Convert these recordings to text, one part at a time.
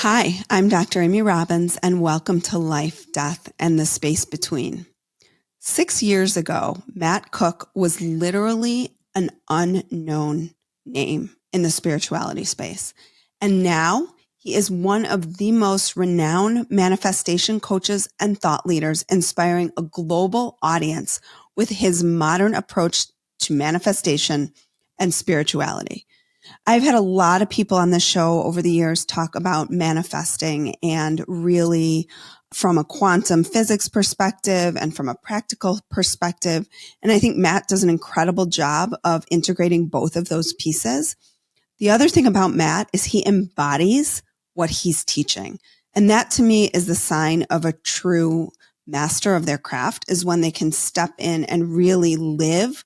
Hi, I'm Dr. Amy Robbins, and welcome to Life, Death, and the Space Between. 6 years ago, Matt Cooke was literally an unknown name in the spirituality space. And now he is one of the most renowned manifestation coaches and thought leaders, inspiring a global audience with his modern approach to manifestation and spirituality. I've had a lot of people on this show over the years talk about manifesting and really from a quantum physics perspective and from a practical perspective. And I think Matt does an incredible job of integrating both of those pieces. The other thing about Matt is he embodies what he's teaching. And that to me is the sign of a true master of their craft, is when they can step in and really live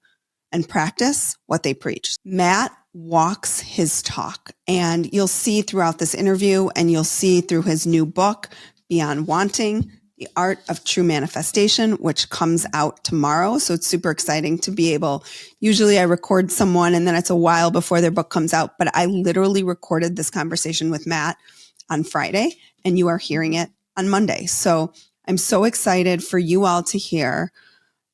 and practice what they preach. Matt walks his talk, and you'll see throughout this interview, and you'll see through his new book, Beyond Wanting, The Art of True Manifestation, which comes out tomorrow. So it's super exciting to be able, usually I record someone and then it's a while before their book comes out, but I literally recorded this conversation with Matt on Friday, and you are hearing it on Monday. So I'm so excited for you all to hear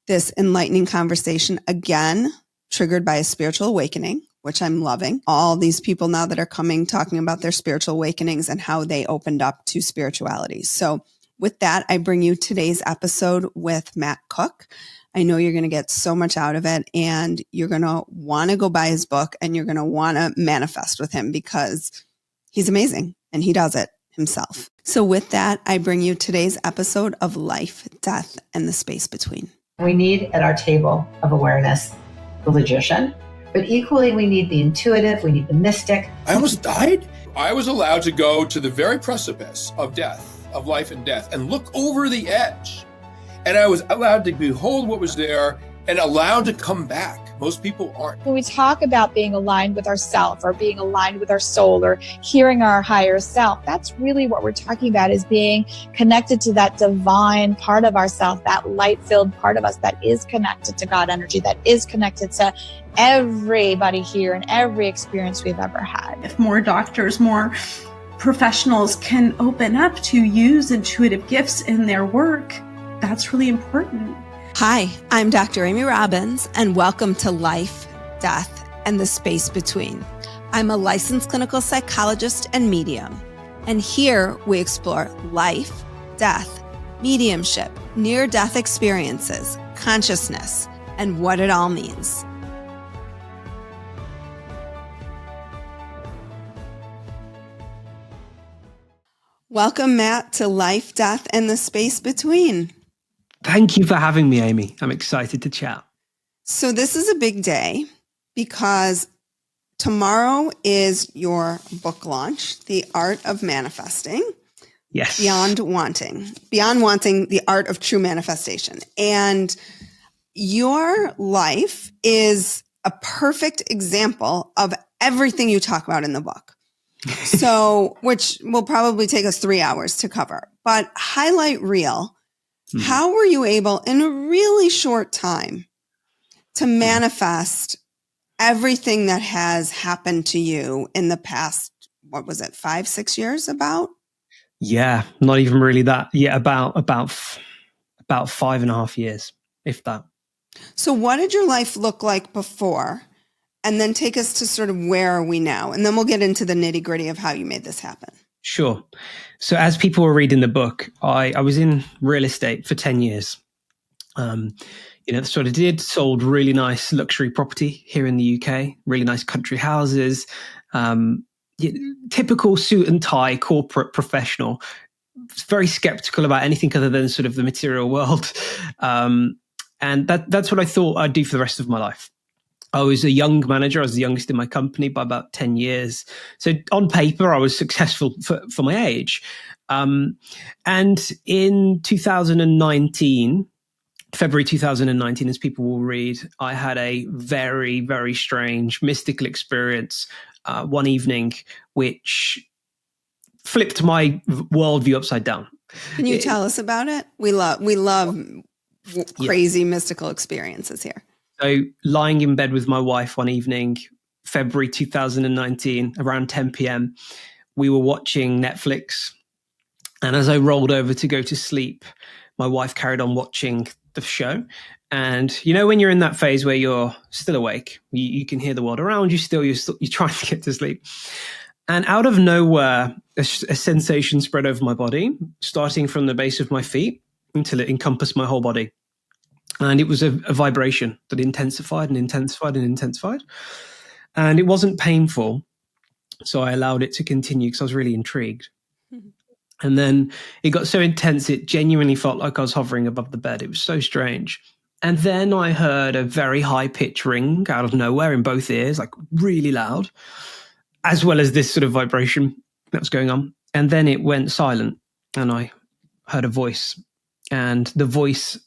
this enlightening conversation, again, triggered by a spiritual awakening, which I'm loving. All these people now that are coming, talking about their spiritual awakenings and how they opened up to spirituality. So with that, I bring you today's episode with Matt Cooke. I know you're going to get so much out of it, and you're going to want to go buy his book, and you're going to want to manifest with him because he's amazing and he does it himself. So with that, I bring you today's episode of Life, Death, and the Space Between. We need at our table of awareness the logician, but equally we need the intuitive, we need the mystic. I almost died. I was allowed to go to the very precipice of death, of life and death, and look over the edge. And I was allowed to behold what was there and allowed to come back. Most people aren't. When we talk about being aligned with ourself or being aligned with our soul or hearing our higher self, that's really what we're talking about, is being connected to that divine part of ourself, that light-filled part of us that is connected to God energy, that is connected to everybody here and every experience we've ever had. If more doctors, more professionals can open up to use intuitive gifts in their work, that's really important. Hi, I'm Dr. Amy Robbins, and welcome to Life, Death, and the Space Between. I'm a licensed clinical psychologist and medium, and here we explore life, death, mediumship, near-death experiences, consciousness, and what it all means. Welcome, Matt, to Life, Death, and the Space Between. Thank you for having me, Amy. I'm excited to chat. So this is a big day because tomorrow is your book launch, The Art of Manifesting. Yes. Beyond Wanting, The Art of True Manifestation. And your life is a perfect example of everything you talk about in the book. So, which will probably take us 3 hours to cover, but highlight reel. How were you able in a really short time to manifest everything that has happened to you in the past, 5, 6 years about? Yeah, not even really that. Yeah, about 5.5 years, if that. So what did your life look like before? And then take us to sort of where are we now? And then we'll get into the nitty-gritty of how you made this happen. Sure. So as people were reading the book, I was in real estate for 10 years. That's what I did. Sold really nice luxury property here in the UK, really nice country houses, typical suit and tie, corporate professional, very skeptical about anything other than sort of the material world. And that's what I thought I'd do for the rest of my life. I was a young manager. I was the youngest in my company by about 10 years. So on paper, I was successful for my age. And in 2019, February 2019, as people will read, I had a very, very strange mystical experience one evening, which flipped my worldview upside down. Can you tell us about it? We love crazy mystical experiences here. So lying in bed with my wife one evening, February 2019, around 10 p.m., we were watching Netflix. And as I rolled over to go to sleep, my wife carried on watching the show. And when you're in that phase where you're still awake, you can hear the world around you still, you're trying to get to sleep. And out of nowhere, a sensation spread over my body, starting from the base of my feet until it encompassed my whole body. And it was a vibration that intensified and intensified and intensified. And it wasn't painful. So I allowed it to continue because I was really intrigued. Mm-hmm. And then it got so intense, it genuinely felt like I was hovering above the bed. It was so strange. And then I heard a very high pitch ring out of nowhere in both ears, like really loud, as well as this sort of vibration that was going on. And then it went silent and I heard a voice, and the voice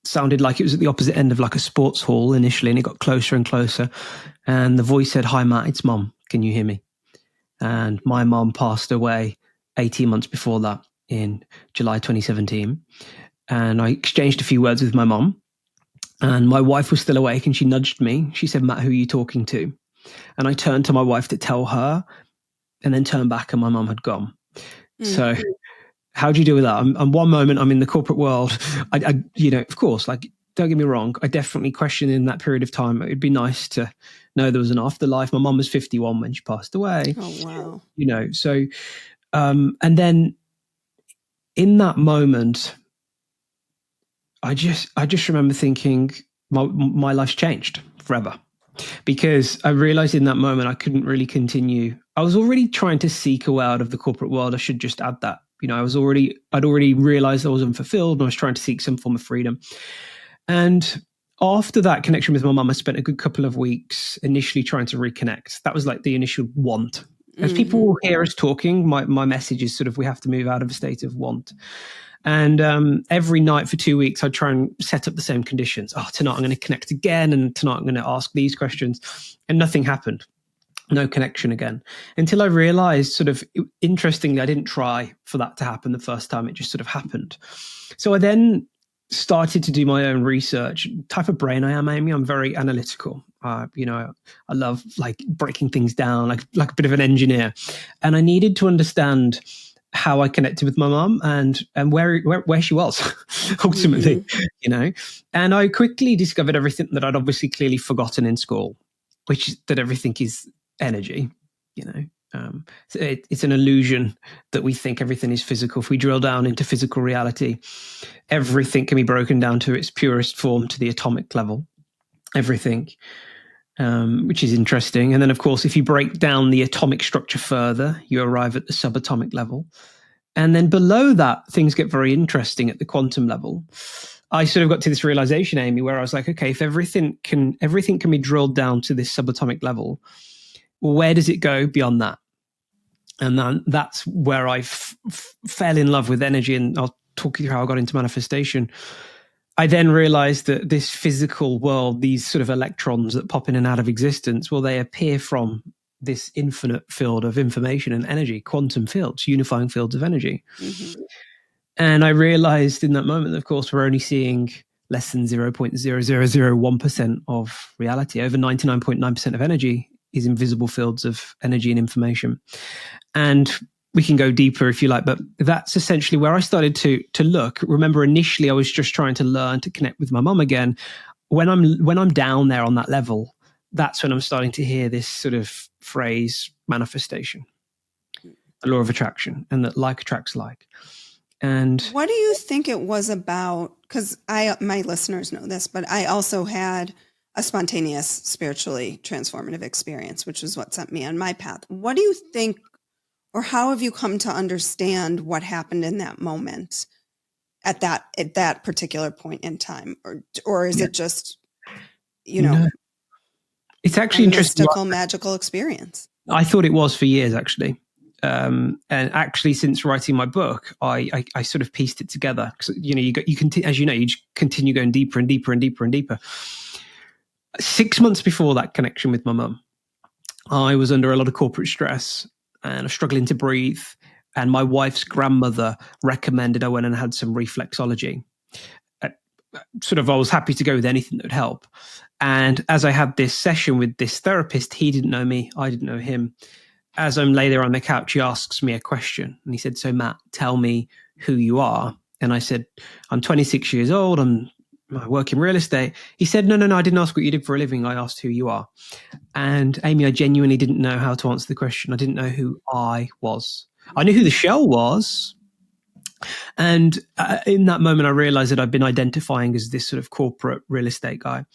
sounded like it was at the opposite end of like a sports hall initially, and it got closer and closer. And the voice said, "Hi, Matt, it's Mom. Can you hear me?" And my mom passed away 18 months before that in July 2017. And I exchanged a few words with my mom, and my wife was still awake and she nudged me. She said, "Matt, who are you talking to?" And I turned to my wife to tell her, and then turned back and my mom had gone. Mm. So how do you deal with that? I'm one moment I'm in the corporate world. I of course, like, don't get me wrong, I definitely questioned in that period of time. It'd be nice to know there was an afterlife. My mom was 51 when she passed away. Oh, wow. So, and then in that moment, I just remember thinking my life's changed forever, because I realized in that moment I couldn't really continue. I was already trying to seek a way out of the corporate world. I should just add that. I'd already realized I was unfulfilled and I was trying to seek some form of freedom. And after that connection with my mum, I spent a good couple of weeks initially trying to reconnect. That was like the initial want. As people will hear us talking, my message is sort of, we have to move out of a state of want. And every night for 2 weeks, I'd try and set up the same conditions. Tonight I'm going to connect again, and tonight I'm going to ask these questions. And nothing happened. No connection again, until I realized, sort of interestingly, I didn't try for that to happen the first time. It just sort of happened. So I then started to do my own research. Type of brain I am, Amy, I'm very analytical. I love like breaking things down, like a bit of an engineer. And I needed to understand how I connected with my mum and where she was ultimately, And I quickly discovered everything that I'd obviously clearly forgotten in school, which is that everything is energy, So it's an illusion that we think everything is physical. If we drill down into physical reality, everything can be broken down to its purest form, to the atomic level, everything, which is interesting. And then, of course, if you break down the atomic structure further, you arrive at the subatomic level. And then below that, things get very interesting at the quantum level. I sort of got to this realization, Amy, where I was like, okay, if everything can be drilled down to this subatomic level, where does it go beyond that? And then that's where I fell in love with energy. And I'll talk you through how I got into manifestation. I then realized that this physical world, these sort of electrons that pop in and out of existence, well, they appear from this infinite field of information and energy, quantum fields, unifying fields of energy. Mm-hmm. And I realized in that moment, of course, we're only seeing less than 0.0001% of reality. Over 99.9% of energy is invisible fields of energy and information. And we can go deeper if you like, but that's essentially where I started to look. Remember, initially I was just trying to learn to connect with my mum again. When I'm down there on that level, that's when I'm starting to hear this sort of phrase, manifestation, the law of attraction, and that like attracts like. And what do you think it was about? Because my listeners know this, but I also had a spontaneous, spiritually transformative experience, which is what sent me on my path. What do you think, or how have you come to understand what happened in that moment at that particular point in time? Or is it just, No. It's actually interesting. Mystical, magical experience? I thought it was for years, actually. And actually, since writing my book, I sort of pieced it together. Because, you continue, as you know, you just continue going deeper and deeper and deeper and deeper. 6 months before that connection with my mum, I was under a lot of corporate stress and I was struggling to breathe. And my wife's grandmother recommended I went and had some reflexology. I was happy to go with anything that would help. And as I had this session with this therapist, he didn't know me, I didn't know him. as I'm lay there on the couch, he asks me a question. And he said, so Matt, tell me who you are. And I said, I'm 26 years old. I work in real estate. He said, no, I didn't ask what you did for a living. I asked who you are. And Amy, I genuinely didn't know how to answer the question. I didn't know who I was. I knew who the shell was. And in that moment, I realized that I'd been identifying as this sort of corporate real estate guy.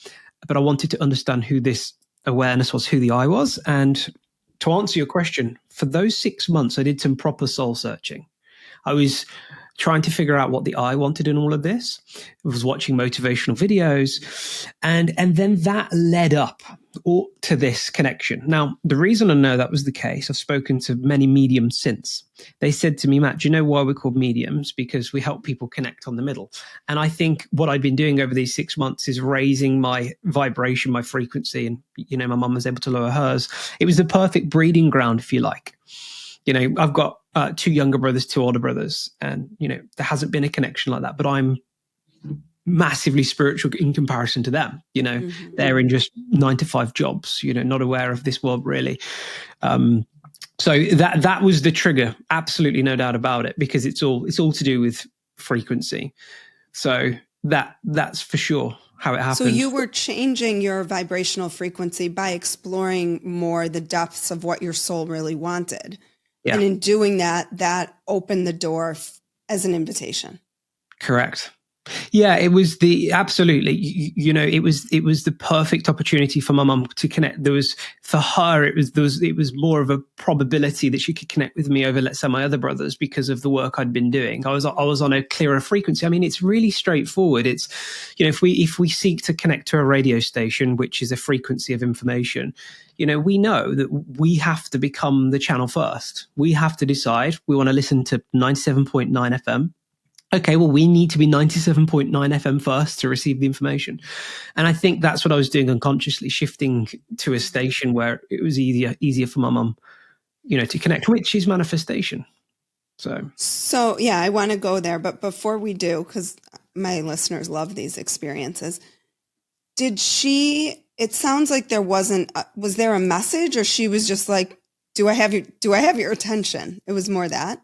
But I wanted to understand who this awareness was, who the I was. And to answer your question, for those 6 months, I did some proper soul searching. I was trying to figure out what the I wanted in all of this. I was watching motivational videos. And then that led up to this connection. Now, the reason I know that was the case, I've spoken to many mediums since. They said to me, Matt, do you know why we're called mediums? Because we help people connect on the middle. And I think what I've been doing over these 6 months is raising my vibration, my frequency. And, my mum was able to lower hers. It was the perfect breeding ground, if you like. I've got 2 younger brothers, 2 older brothers, and, there hasn't been a connection like that, but I'm massively spiritual in comparison to them. They're in just 9-to-5 jobs, not aware of this world really. So that was the trigger. Absolutely no doubt about it, because it's all to do with frequency. So that's for sure how it happened. So you were changing your vibrational frequency by exploring more the depths of what your soul really wanted. Yeah. And in doing that opened the door as an invitation. Correct. Yeah, it was absolutely, it was the perfect opportunity for my mum to connect. There was, for her, it was more of a probability that she could connect with me over, let's say, my other brothers, because of the work I'd been doing. I was on a clearer frequency. I mean, it's really straightforward. It's, if we seek to connect to a radio station, which is a frequency of information, we know that we have to become the channel first. We have to decide we want to listen to 97.9 FM. Okay, well, we need to be 97.9 FM first to receive the information. And I think that's what I was doing unconsciously, shifting to a station where it was easier for my mum, to connect, which is manifestation. So yeah, I want to go there. But before we do, because my listeners love these experiences, it sounds like there was there a message, or she was just like, do I have your attention? It was more that.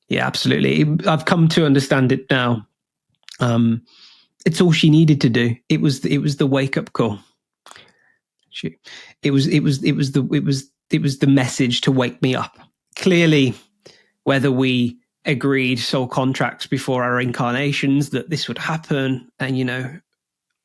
Yeah, absolutely. I've come to understand it now. It's all she needed to do. It was the wake up call. It was the message to wake me up. Clearly, whether we agreed soul contracts before our incarnations that this would happen, and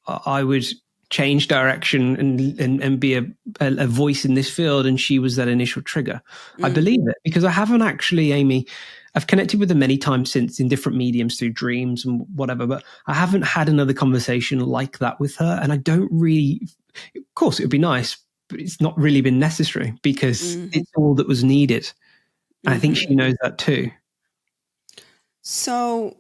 I would change direction and be a voice in this field, and she was that initial trigger. I believe it, because I haven't actually, Amy, I've connected with her many times since in different mediums through dreams and whatever, but I haven't had another conversation like that with her. And I don't really, of course it would be nice, but it's not really been necessary, because it's all that was needed. And I think she knows that too. So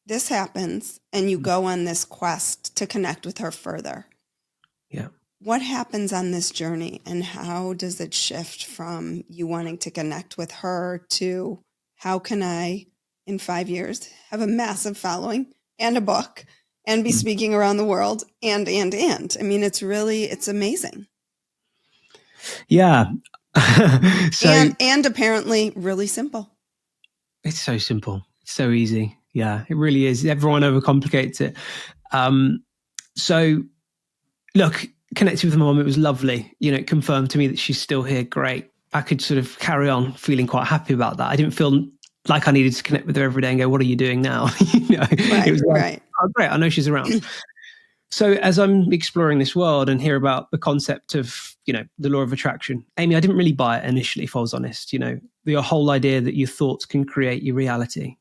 this happens and you go on this quest to connect with her further. Yeah. What happens on this journey, and how does it shift from you wanting to connect with her to how can I, in 5 years, have a massive following and a book and be speaking around the world and? I mean, it's amazing. Yeah. and apparently really simple. It's so simple. It's so easy. Yeah, it really is. Everyone overcomplicates it. So look, connected with my mom, it was lovely. It confirmed to me that she's still here. Great. I could sort of carry on feeling quite happy about that. I didn't feel like I needed to connect with her every day and go, what are you doing now? Right, it was like, right. Oh, great. I know she's around. So as I'm exploring this world and hear about the concept of, the law of attraction, Amy, I didn't really buy it initially, if I was honest. The whole idea that your thoughts can create your reality.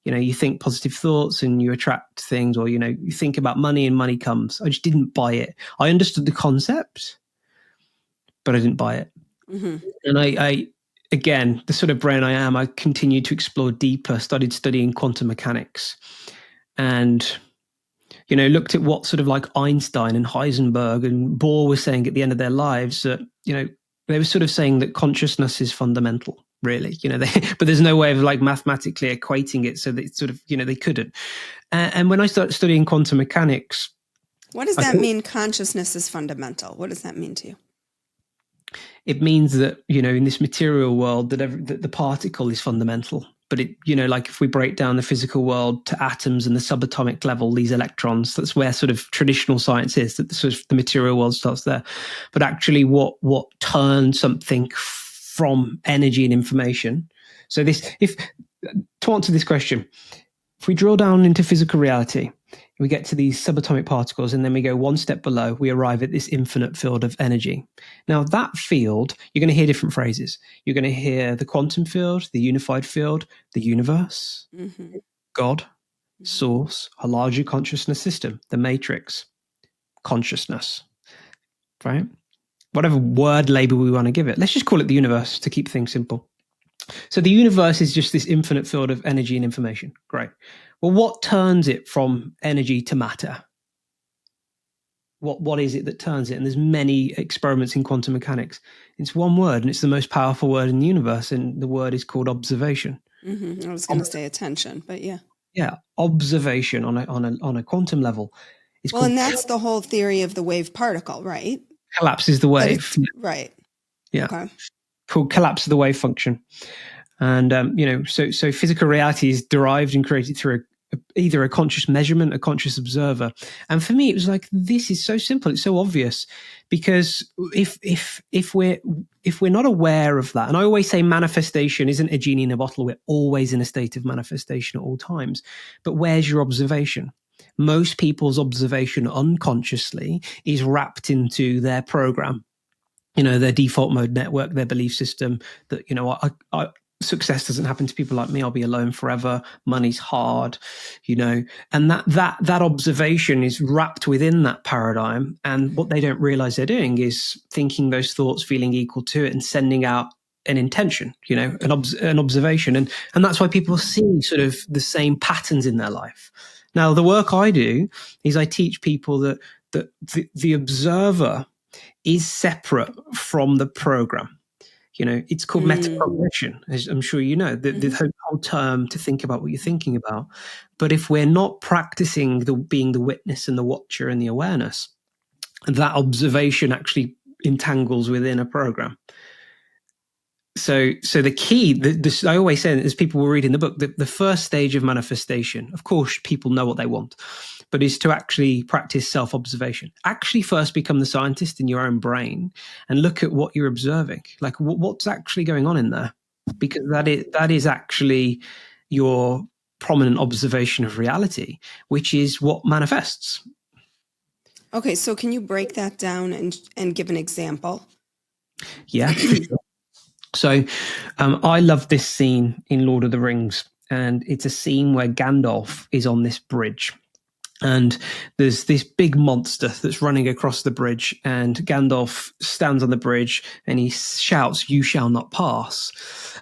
You think positive thoughts and you attract things, or, you think about money and money comes. I just didn't buy it. I understood the concept, but I didn't buy it. Mm-hmm. And I, again, the sort of brain I am, I continued to explore deeper, started studying quantum mechanics, and, looked at what sort of like Einstein and Heisenberg and Bohr were saying at the end of their lives, that, they were sort of saying that consciousness is fundamental. Really, but there's no way of like mathematically equating it so that it's sort of, they couldn't. And when I started studying quantum mechanics. What does that mean? Consciousness is fundamental. What does that mean to you? it means that, in this material world, that the particle is fundamental. But it, like if we break down the physical world to atoms and the subatomic level, these electrons, that's where sort of traditional science is, that sort of the material world starts there. But actually what turns something from energy and information. So to answer this question, if we drill down into physical reality, we get to these subatomic particles, and then we go one step below, we arrive at this infinite field of energy. Now, that field, you're going to hear different phrases. You're going to hear the quantum field, the unified field, the universe, God, source, a larger consciousness system, the matrix, consciousness, right? Whatever word label we want to give it. Let's just call it the universe to keep things simple. So the universe is just this infinite field of energy and information. Great. Well, what turns it from energy to matter? What is it that turns it? And there's many experiments in quantum mechanics. It's one word, and it's the most powerful word in the universe, and the word is called observation. I was going to say attention, but yeah. Yeah, observation on a quantum level. And that's the whole theory of the wave particle, right? Collapses the wave. Right. Yeah. Okay. Called collapse of the wave function. And, so physical reality is derived and created through either a conscious measurement, a conscious observer. And for me, it was like, this is so simple. It's so obvious, because if we're not aware of that, and I always say manifestation isn't a genie in a bottle. We're always in a state of manifestation at all times. But where's your observation? Most people's observation unconsciously is wrapped into their program, their default mode network, their belief system that, success doesn't happen to people like me. I'll be alone forever. Money's hard, and that observation is wrapped within that paradigm. And what they don't realize they're doing is thinking those thoughts, feeling equal to it, and sending out an intention, an observation. And that's why people see sort of the same patterns in their life. Now, the work I do is I teach people that the observer is separate from the program. It's called metacognition, as I'm sure you know, the whole term to think about what you're thinking about. But if we're not practicing being the witness and the watcher and the awareness, that observation actually entangles within a program. So the key, I always say, as people will read in the book, the first stage of manifestation, of course, people know what they want, but is to actually practice self-observation. Actually first become the scientist in your own brain and look at what you're observing. Like what's actually going on in there? Because that is actually your prominent observation of reality, which is what manifests. Okay, so can you break that down and give an example? Yeah. So I love this scene in Lord of the Rings, and it's a scene where Gandalf is on this bridge. And there's this big monster that's running across the bridge, and Gandalf stands on the bridge and he shouts, "You shall not pass."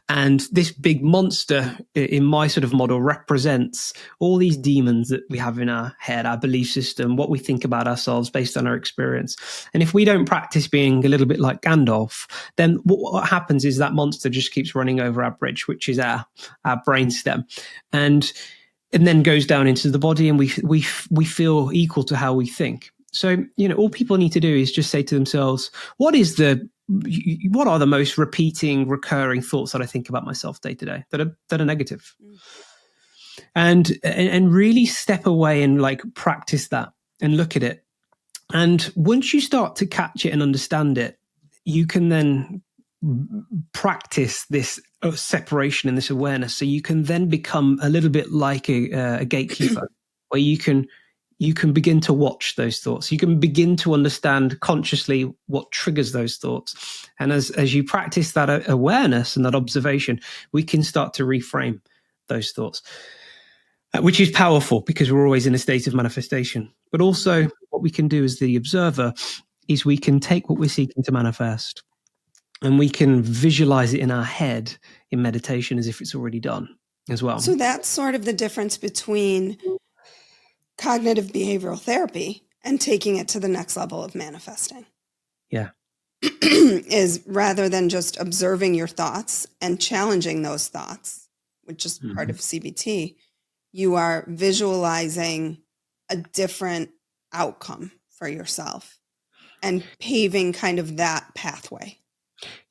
And this big monster, in my sort of model, represents all these demons that we have in our head, our belief system, what we think about ourselves based on our experience. And if we don't practice being a little bit like Gandalf, then what happens is that monster just keeps running over our bridge, which is our brainstem. And then goes down into the body, and we feel equal to how we think. So, all people need to do is just say to themselves, what are the most repeating, recurring thoughts that I think about myself day to day that are negative? And really step away and like practice that and look at it. And once you start to catch it and understand it, you can then practice this separation and this awareness, so you can then become a little bit like a gatekeeper, where you can begin to watch those thoughts. You can begin to understand consciously what triggers those thoughts, and as you practice that awareness and that observation, we can start to reframe those thoughts, which is powerful because we're always in a state of manifestation. But also what we can do as the observer is we can take what we're seeking to manifest, and we can visualize it in our head in meditation as if it's already done as well. So that's sort of the difference between cognitive behavioral therapy and taking it to the next level of manifesting. Yeah. Is rather than just observing your thoughts and challenging those thoughts, which is part of CBT, you are visualizing a different outcome for yourself and paving kind of that pathway.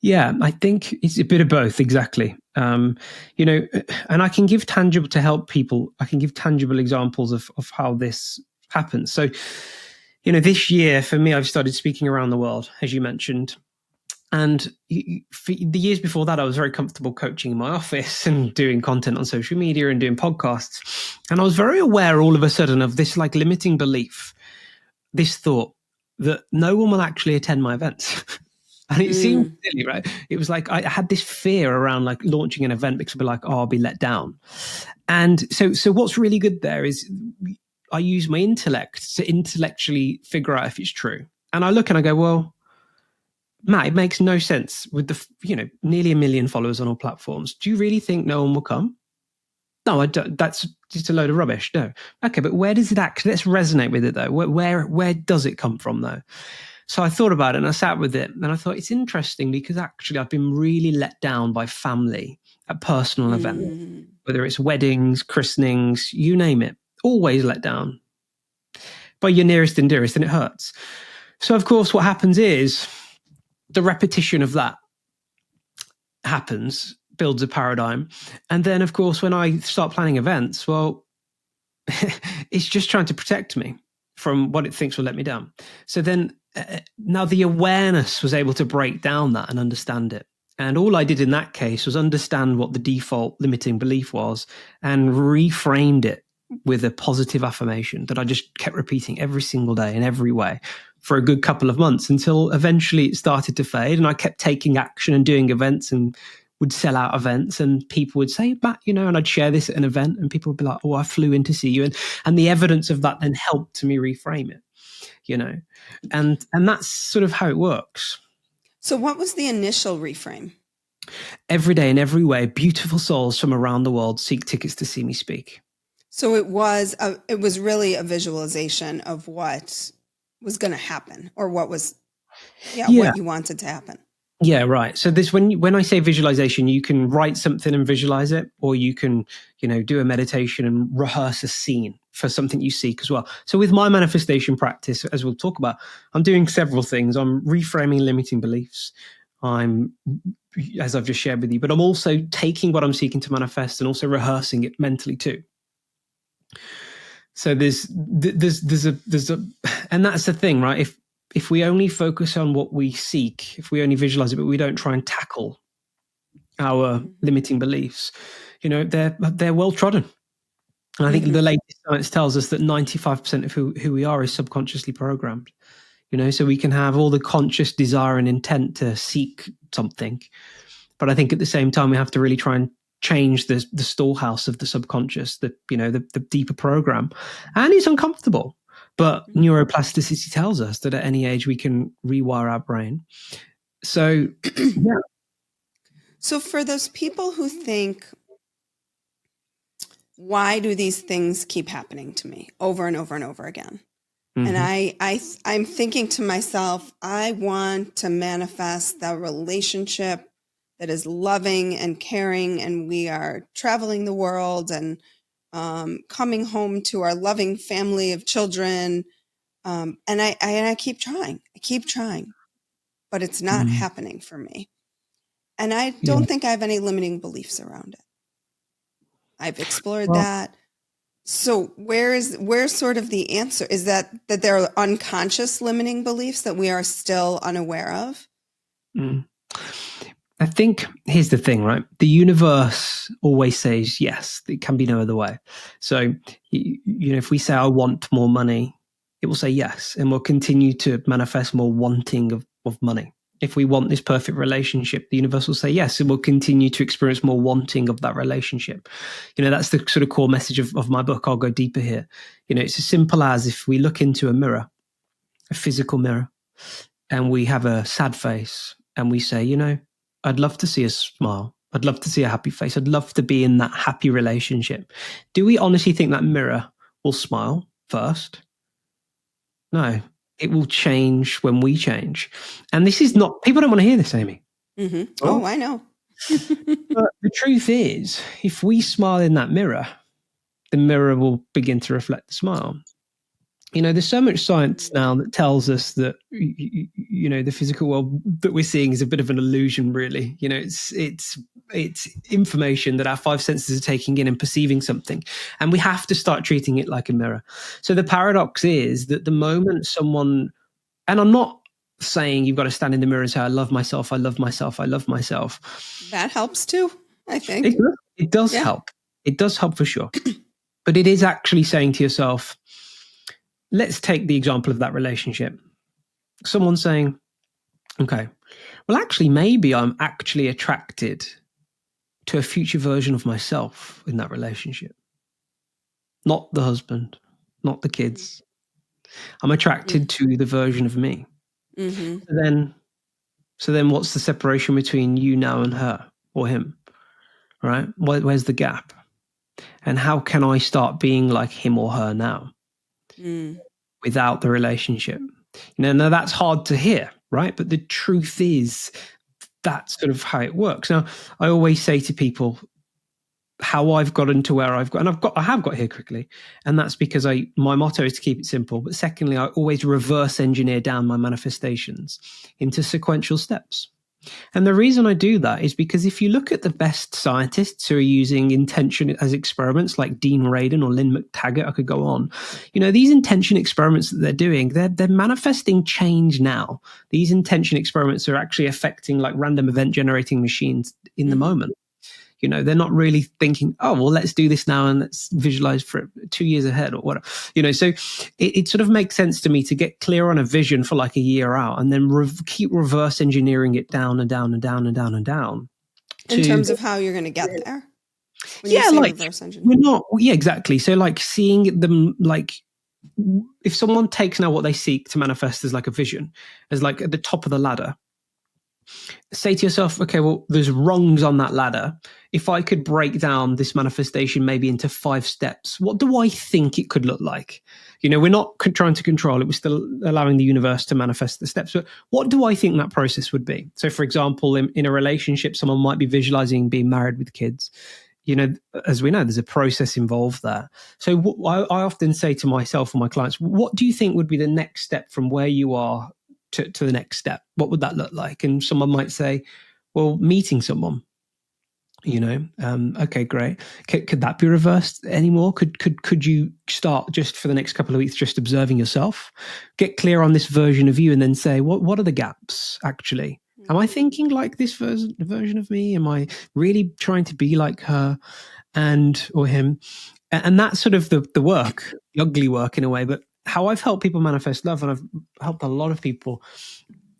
Yeah, I think it's a bit of both, exactly. And I can give tangible to help people. I can give tangible examples of how this happens. So, this year for me, I've started speaking around the world, as you mentioned. And for the years before that, I was very comfortable coaching in my office and doing content on social media and doing podcasts. And I was very aware all of a sudden of this like limiting belief, this thought that no one will actually attend my events. And it seemed silly, right? It was like I had this fear around like launching an event because I'd be like, oh, I'll be let down. And so what's really good there is I use my intellect to intellectually figure out if it's true. And I look and I go, well, Matt, it makes no sense with the nearly 1 million followers on all platforms. Do you really think no one will come? No, I don't. That's just a load of rubbish. No. Okay, but where does it actually? Let's resonate with it though. Where does it come from though? So I thought about it and I sat with it and I thought it's interesting because actually I've been really let down by family at personal events, whether it's weddings, christenings, you name it, always let down by your nearest and dearest, and it hurts. So of course what happens is the repetition of that happens, builds a paradigm. And then of course when I start planning events, well, it's just trying to protect me from what it thinks will let me down. So then now the awareness was able to break down that and understand it. And all I did in that case was understand what the default limiting belief was and reframed it with a positive affirmation that I just kept repeating every single day in every way for a good couple of months until eventually it started to fade. And I kept taking action and doing events and would sell out events, and people would say, Matt, and I'd share this at an event and people would be like, oh, I flew in to see you. And the evidence of that then helped me reframe it, and that's sort of how it works. So what was the initial reframe? Every day in every way, beautiful souls from around the world seek tickets to see me speak. So it was really a visualization of what was going to happen, or what was, what you wanted to happen. Yeah, right. So this, when I say visualization, you can write something and visualize it, or you can, do a meditation and rehearse a scene for something you seek as well. So with my manifestation practice, as we'll talk about, I'm doing several things. I'm reframing limiting beliefs. As I've just shared with you, but I'm also taking what I'm seeking to manifest and also rehearsing it mentally too. So there's a, and that's the thing, right? If we only focus on what we seek, if we only visualize it, but we don't try and tackle our limiting beliefs, they're well trodden. And I think the latest science tells us that 95% of who we are is subconsciously programmed. So we can have all the conscious desire and intent to seek something, but I think at the same time we have to really try and change the storehouse of the subconscious, the deeper program, and it's uncomfortable. But neuroplasticity tells us that at any age we can rewire our brain. So, yeah. So for those people who think, why do these things keep happening to me over and over and over again? And I'm thinking to myself, I want to manifest that relationship that is loving and caring, and we are traveling the world and coming home to our loving family of children. And I keep trying, but it's not happening for me. And I don't think I have any limiting beliefs around it. I've explored that. So where's sort of the answer? Is that there are unconscious limiting beliefs that we are still unaware of? I think here's the thing, right? The universe always says yes. It can be no other way. So, if we say I want more money, it will say yes, and we'll continue to manifest more wanting of money. If we want this perfect relationship, the universe will say yes, and we'll continue to experience more wanting of that relationship. That's the sort of core message of my book. I'll go deeper here. It's as simple as if we look into a mirror, a physical mirror, and we have a sad face, and we say, I'd love to see a smile. I'd love to see a happy face. I'd love to be in that happy relationship. Do we honestly think that mirror will smile first? No. It will change when we change. And this is not, people don't want to hear this, Amy. Oh, I know. But the truth is, if we smile in that mirror, the mirror will begin to reflect the smile. There's so much science now that tells us that, the physical world that we're seeing is a bit of an illusion, really. It's information that our five senses are taking in and perceiving something. And we have to start treating it like a mirror. So the paradox is that the moment someone, and I'm not saying you've got to stand in the mirror and say, I love myself, I love myself, I love myself. That helps too, I think. It does help. It does help for sure. But it is actually saying to yourself, let's take the example of that relationship. Someone saying, okay, well, actually, maybe I'm actually attracted to a future version of myself in that relationship. Not the husband, not the kids. I'm attracted to the version of me. Mm-hmm. So then what's the separation between you now and her or him, right? Where's the gap? And how can I start being like him or her now? Without the relationship. Now that's hard to hear, right? But the truth is that's sort of how it works. Now, I always say to people how I've gotten to where I've got, and I have got here quickly, and that's because my motto is to keep it simple. But secondly, I always reverse engineer down my manifestations into sequential steps. And the reason I do that is because if you look at the best scientists who are using intention as experiments, like Dean Radin or Lynn McTaggart, I could go on, these intention experiments that they're doing, they're manifesting change now. These intention experiments are actually affecting like random event generating machines in the moment. They're not really thinking, oh, well, let's do this now and let's visualize for 2 years ahead or whatever. So it sort of makes sense to me to get clear on a vision for like a year out and then keep reverse engineering it down and down and down and down and down. In terms of how you're going to get there? Reverse engineering. Exactly. So like seeing them, like if someone takes now what they seek to manifest as like a vision, as like at the top of the ladder, say to yourself, okay, well, there's rungs on that ladder. If I could break down this manifestation maybe into 5 steps, what do I think it could look like? We're not trying to control it. We're still allowing the universe to manifest the steps. But what do I think that process would be? So, for example, in a relationship, someone might be visualizing being married with kids. As we know, there's a process involved there. So I often say to myself and my clients, what do you think would be the next step from where you are to the next step? What would that look like? And someone might say, well, meeting someone, okay, great. Could that be reversed anymore? Could you start just for the next couple of weeks, just observing yourself, get clear on this version of you and then say, what are the gaps actually? Am I thinking like this version of me? Am I really trying to be like her or him? And that's sort of the work, the ugly work in a way, but how I've helped people manifest love, and I've helped a lot of people,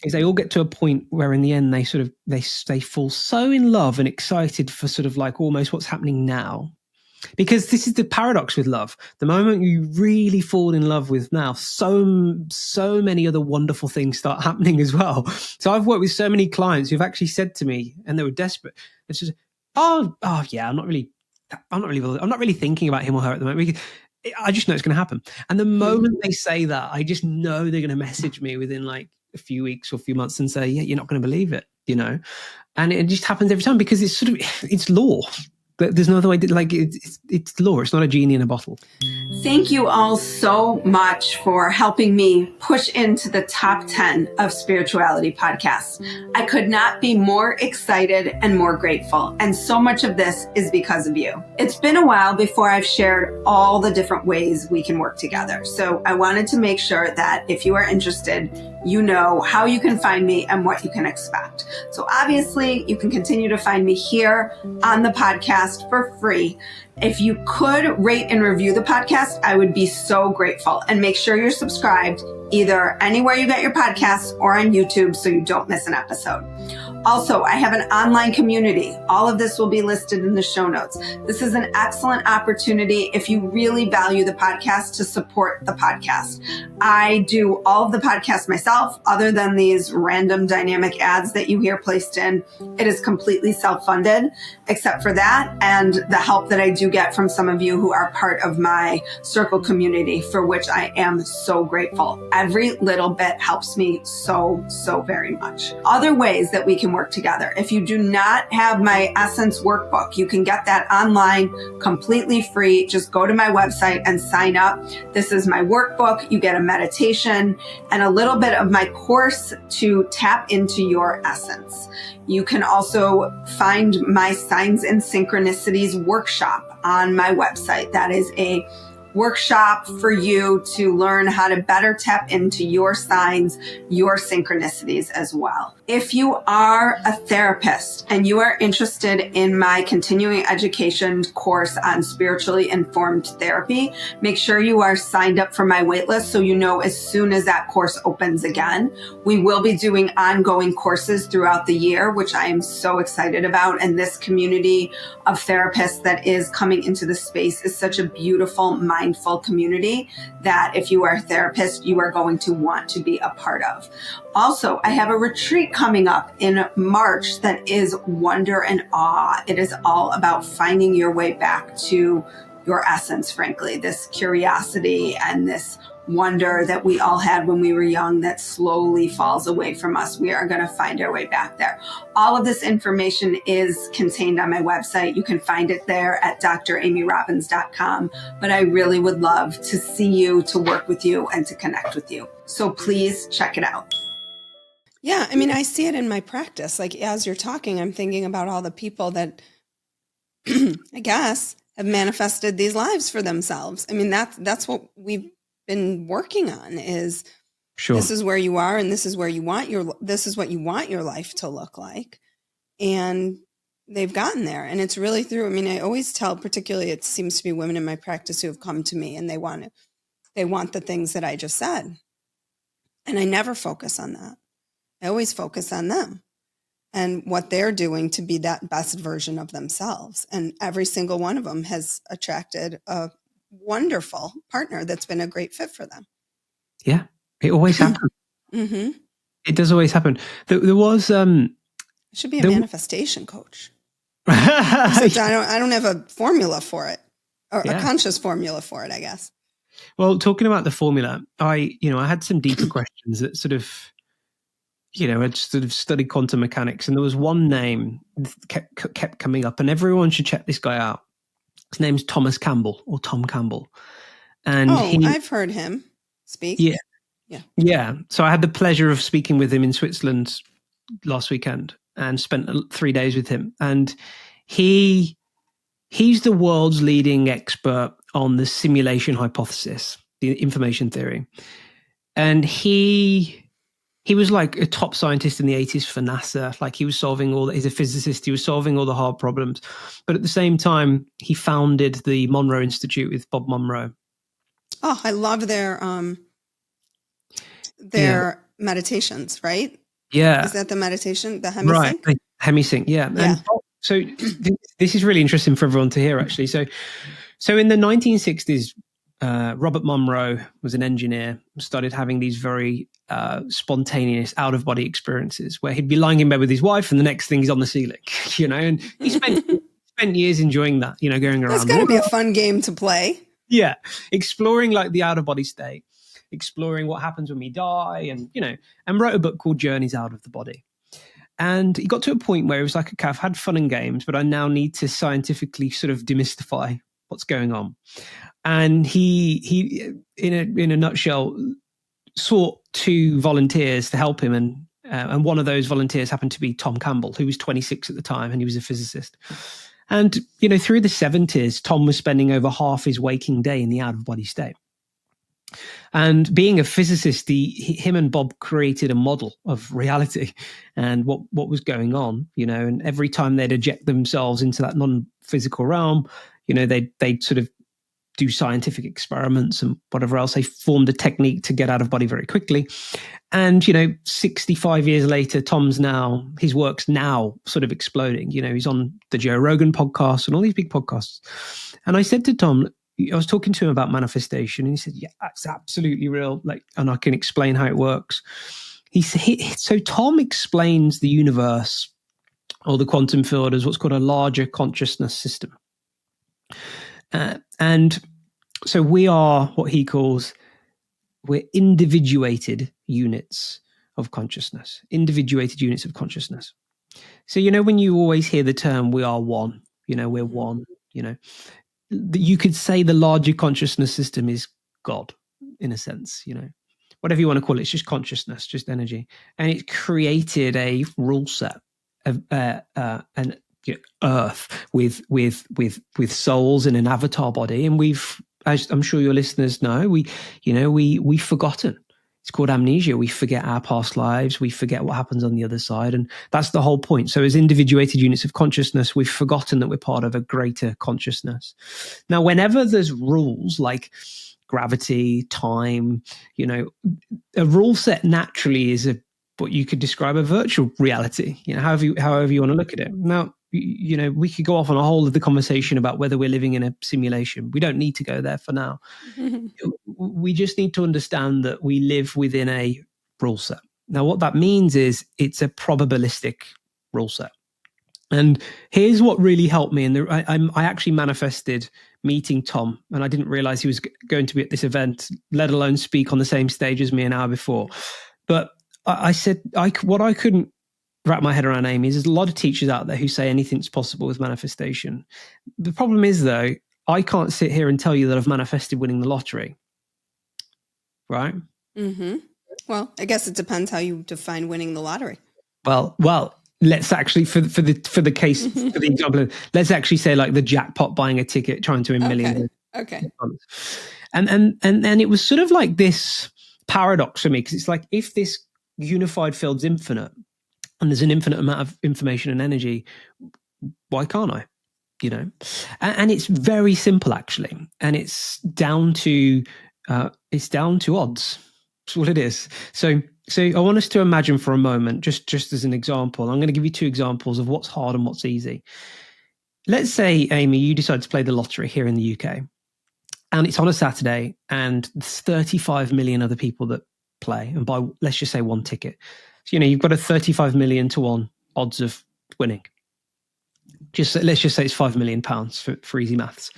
is they all get to a point where in the end they fall so in love and excited for sort of like almost what's happening now. Because this is the paradox with love. The moment you really fall in love with now, so many other wonderful things start happening as well. So I've worked with so many clients who've actually said to me, and they were desperate, it's just, oh yeah, I'm not really thinking about him or her at the moment. I just know it's going to happen. And the moment they say that, I just know they're going to message me within like a few weeks or a few months and say, yeah, you're not going to believe it, and it just happens every time because it's law. There's no other way to, like, it's law. It's not a genie in a bottle. Thank you all so much for helping me push into the top 10 of spirituality podcasts. I could not be more excited and more grateful. And so much of this is because of you. It's been a while before I've shared all the different ways we can work together. So I wanted to make sure that if you are interested, you know how you can find me and what you can expect. So obviously you can continue to find me here on the podcast for free. If you could rate and review the podcast, I would be so grateful. And make sure you're subscribed either anywhere you get your podcasts or on YouTube so you don't miss an episode. Also, I have an online community. All of this will be listed in the show notes. This is an excellent opportunity if you really value the podcast to support the podcast. I do all of the podcasts myself, other than these random dynamic ads that you hear placed in. It is completely self-funded, except for that and the help that I do get from some of you who are part of my circle community, for which I am so grateful. Every little bit helps me so, so very much. Other ways that we can work together. If you do not have my Essence workbook, you can get that online completely free. Just go to my website and sign up. This is my workbook. You get a meditation and a little bit of my course to tap into your essence. You can also find my Signs and Synchronicities workshop on my website. That is a workshop for you to learn how to better tap into your signs, your synchronicities as well. If you are a therapist and you are interested in my continuing education course on spiritually informed therapy, make sure you are signed up for my waitlist so you know as soon as that course opens again. We will be doing ongoing courses throughout the year, which I am so excited about. And this community of therapists that is coming into the space is such a beautiful, mindful community that if you are a therapist, you are going to want to be a part of. Also, I have a retreat coming up in March that is wonder and awe. It is all about finding your way back to your essence, frankly, this curiosity and this wonder that we all had when we were young that slowly falls away from us. We are going to find our way back there. All of this information is contained on my website. You can find it there at dramyrobbins.com. But I really would love to see you, to work with you, and to connect with you. So please check it out. Yeah, I mean, I see it in my practice. Like as you're talking, I'm thinking about all the people that I guess have manifested these lives for themselves. I mean, that's what we've been working on is Sure. This is where you are and this is where you want this is what you want your life to look like. And they've gotten there. And it's really through, I mean, I always tell, particularly it seems to be women in my practice who have come to me and they want the things that I just said. And I never focus on that. I always focus on them and what they're doing to be that best version of themselves. And every single one of them has attracted a wonderful partner that's been a great fit for them. Yeah, it always happens. Mm-hmm. It does always happen. There was should be a manifestation coach. Except I don't have a formula for it, or a conscious formula for it, I guess. Well, talking about the formula, I had some deeper questions that sort of, I'd sort of studied quantum mechanics, and there was one name that kept coming up, and everyone should check this guy out. His name's Thomas Campbell, or Tom Campbell. And I've heard him speak. Yeah. So I had the pleasure of speaking with him in Switzerland last weekend and spent 3 days with him. And he's the world's leading expert on the simulation hypothesis, the information theory. And he was like a top scientist in the 80s for NASA. Like he's a physicist. He was solving all the hard problems. But at the same time, he founded the Monroe Institute with Bob Monroe. Oh, I love their meditations, right? Yeah. Is that the meditation, the hemisync? Right, hemisync, yeah. And so this is really interesting for everyone to hear, actually. So in the 1960s, Robert Monroe was an engineer, started having these very spontaneous out-of-body experiences where he'd be lying in bed with his wife and the next thing he's on the ceiling, and he spent years enjoying that, going around. That's got to be a fun game to play. Yeah, exploring like the out-of-body state, exploring what happens when we die, and wrote a book called Journeys Out of the Body. And he got to a point where it was like, okay, I've had fun and games, but I now need to scientifically sort of demystify what's going on. And he in a nutshell, sought 2 volunteers to help him, and one of those volunteers happened to be Tom Campbell, who was 26 at the time, and he was a physicist. And through the 70s, Tom was spending over half his waking day in the out-of-body state. And being a physicist, him and Bob created a model of reality and what was going on, and every time they'd eject themselves into that non-physical realm, they'd sort of do scientific experiments and whatever else. They formed a technique to get out of body very quickly. And, 65 years later, his work's now sort of exploding. He's on the Joe Rogan podcast and all these big podcasts. And I said to Tom, I was talking to him about manifestation, and he said, yeah, that's absolutely real. And I can explain how it works. So Tom explains the universe or the quantum field as what's called a larger consciousness system. And so we are what he calls, we're individuated units of consciousness. Individuated units of consciousness. So, when you always hear the term, we are one, we're one, you could say the larger consciousness system is God, in a sense, whatever you want to call it, it's just consciousness, just energy. And it created a rule set of an Earth with souls in an avatar body, and we've, as I'm sure your listeners know, we've forgotten. It's called amnesia. We forget our past lives. We forget what happens on the other side, and that's the whole point. So, as individuated units of consciousness, we've forgotten that we're part of a greater consciousness. Now, whenever there's rules like gravity, time, a rule set naturally is what you could describe a virtual reality, however you want to look at it. Now, we could go off on a whole of the conversation about whether we're living in a simulation. We don't need to go there for now. We just need to understand that we live within a rule set. Now, what that means is it's a probabilistic rule set. And here's what really helped me. And I actually manifested meeting Tom, and I didn't realize he was going to be at this event, let alone speak on the same stage as me an hour before. But I said, what I couldn't wrap my head around, Amy, is there's a lot of teachers out there who say anything's possible with manifestation. The problem is, though, I can't sit here and tell you that I've manifested winning the lottery. Right? Mm-hmm. Well, I guess it depends how you define winning the lottery. Well, let's actually, for the case, for the example, let's actually say like the jackpot, buying a ticket, trying to win millions. Okay. And it was sort of like this paradox for me, because it's like, if this unified field's infinite and there's an infinite amount of information and energy, why can't I? And it's very simple, actually, and it's down to odds. That's what it is. So I want us to imagine for a moment, just as an example. I'm going to give you two examples of what's hard and what's easy. Let's say, Amy, you decide to play the lottery here in the UK, and it's on a Saturday, and there's 35 million other people that play and buy, let's just say, one ticket. So, you've got a 35 million to 1 odds of winning. Let's just say it's £5 million for easy maths.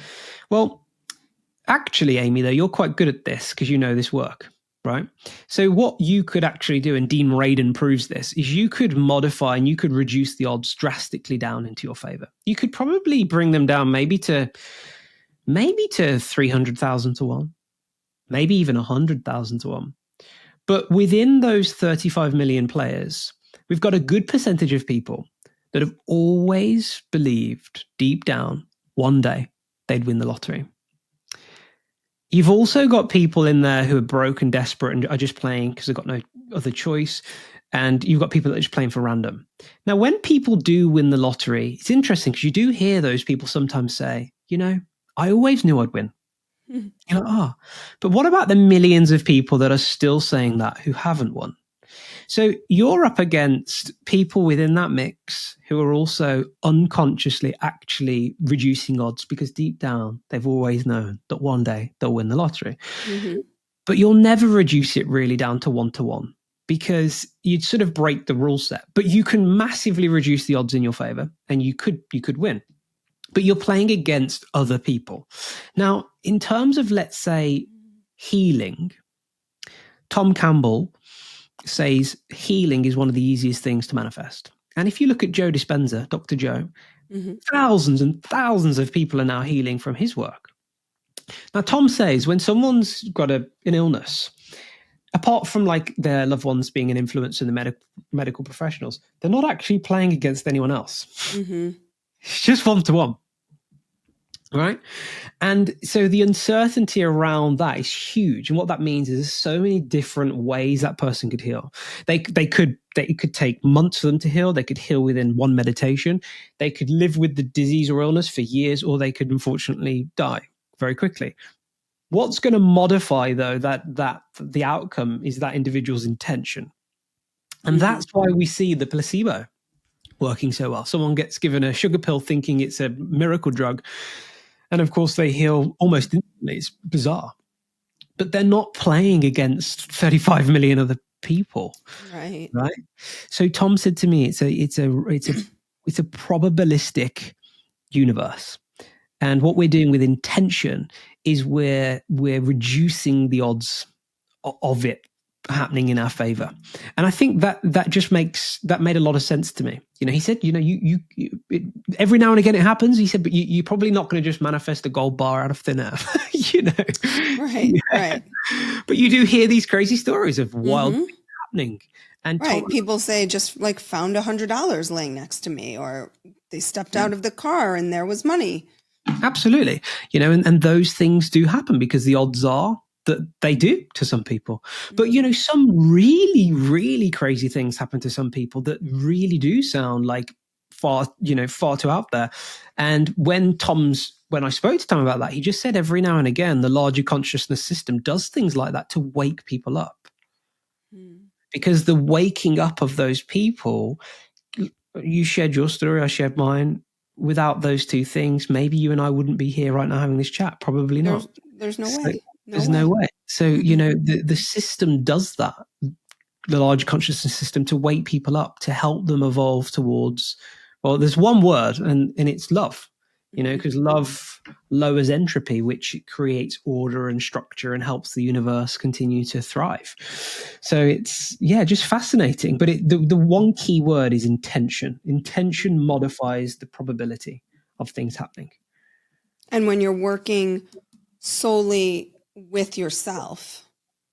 Well, actually, Amy, though, you're quite good at this because you know this work, right? So what you could actually do, and Dean Radin proves this, is you could modify and you could reduce the odds drastically down into your favor. You could probably bring them down maybe to 300,000 to 1, maybe even 100,000 to 1. But within those 35 million players, we've got a good percentage of people that have always believed deep down one day they'd win the lottery. You've also got people in there who are broke and desperate and are just playing because they've got no other choice. And you've got people that are just playing for random. Now, when people do win the lottery, it's interesting because you do hear those people sometimes say, I always knew I'd win. You're like, but what about the millions of people that are still saying that who haven't won? So you're up against people within that mix who are also unconsciously actually reducing odds because deep down they've always known that one day they'll win the lottery. Mm-hmm. But you'll never reduce it really down to 1-to-1 because you'd sort of break the rule set. But you can massively reduce the odds in your favor and you could win. But you're playing against other people. Now, in terms of, let's say, healing, Tom Campbell says healing is one of the easiest things to manifest. And if you look at Joe Dispenza, Dr. Joe, thousands and thousands of people are now healing from his work. Now, Tom says when someone's got an illness, apart from like their loved ones being an influence in the medical professionals, they're not actually playing against anyone else. Mm-hmm. It's just 1-to-1. Right. And so the uncertainty around that is huge. And what that means is there's so many different ways that person could heal. It could take months for them to heal. They could heal within one meditation. They could live with the disease or illness for years, or they could unfortunately die very quickly. What's going to modify, though, that the outcome is that individual's intention. And that's why we see the placebo working so well. Someone gets given a sugar pill thinking it's a miracle drug. And of course, they heal almost instantly. It's bizarre. But they're not playing against 35 million other people. Right. So Tom said to me, it's a probabilistic universe. And what we're doing with intention is we're reducing the odds of it happening in our favor. And I think that made a lot of sense to me. He said, you every now and again it happens. He said, but you're probably not going to just manifest a gold bar out of thin air, Right, right. But you do hear these crazy stories of wild things happening. And right. People say just like found $100 laying next to me, or they stepped out of the car and there was money. Absolutely. And those things do happen because the odds are that they do to some people. But, some really, really crazy things happen to some people that really do sound like far too out there. And when I spoke to Tom about that, he just said every now and again, the larger consciousness system does things like that to wake people up. Because the waking up of those people, you shared your story, I shared mine. Without those two things, maybe you and I wouldn't be here right now having this chat. Probably not. There's no way. There's no way. So, the system does that, the large consciousness system, to wake people up, to help them evolve towards, well, there's one word and it's love, because love lowers entropy, which creates order and structure and helps the universe continue to thrive. So it's, just fascinating. But the one key word is intention. Intention modifies the probability of things happening. And when you're working solely with yourself,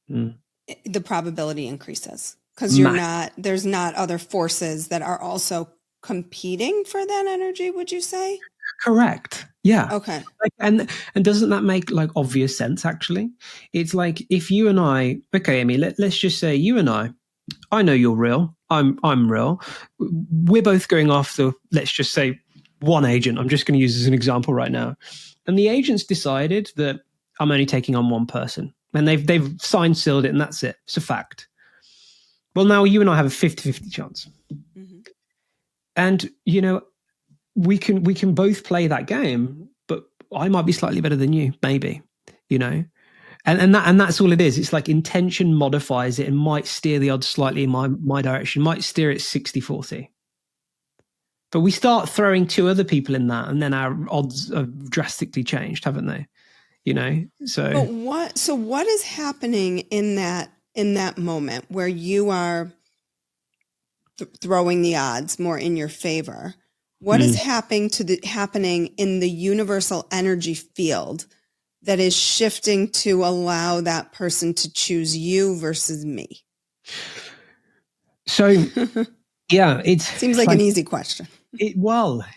the probability increases because there's not other forces that are also competing for that energy, would you say? Correct. Yeah. Okay. And doesn't that make obvious sense? Actually, it's like if you and I, okay, Amy, let's just say you and I know you're real. I'm real. We're both going after, let's just say, one agent. I'm just going to use as an example right now. And the agent's decided that I'm only taking on one person, and they've signed, sealed it, and that's it. It's a fact. Well, now you and I have a 50-50 chance. And, we can both play that game, but I might be slightly better than you, maybe, and that's all it is. It's like intention modifies it and might steer the odds slightly in my direction, might steer it 60-40. But we start throwing two other people in that, and then our odds have drastically changed, haven't they? So what is happening in that moment where you are throwing the odds more in your favor? What is happening in the universal energy field that is shifting to allow that person to choose you versus me? So, it seems like an easy question.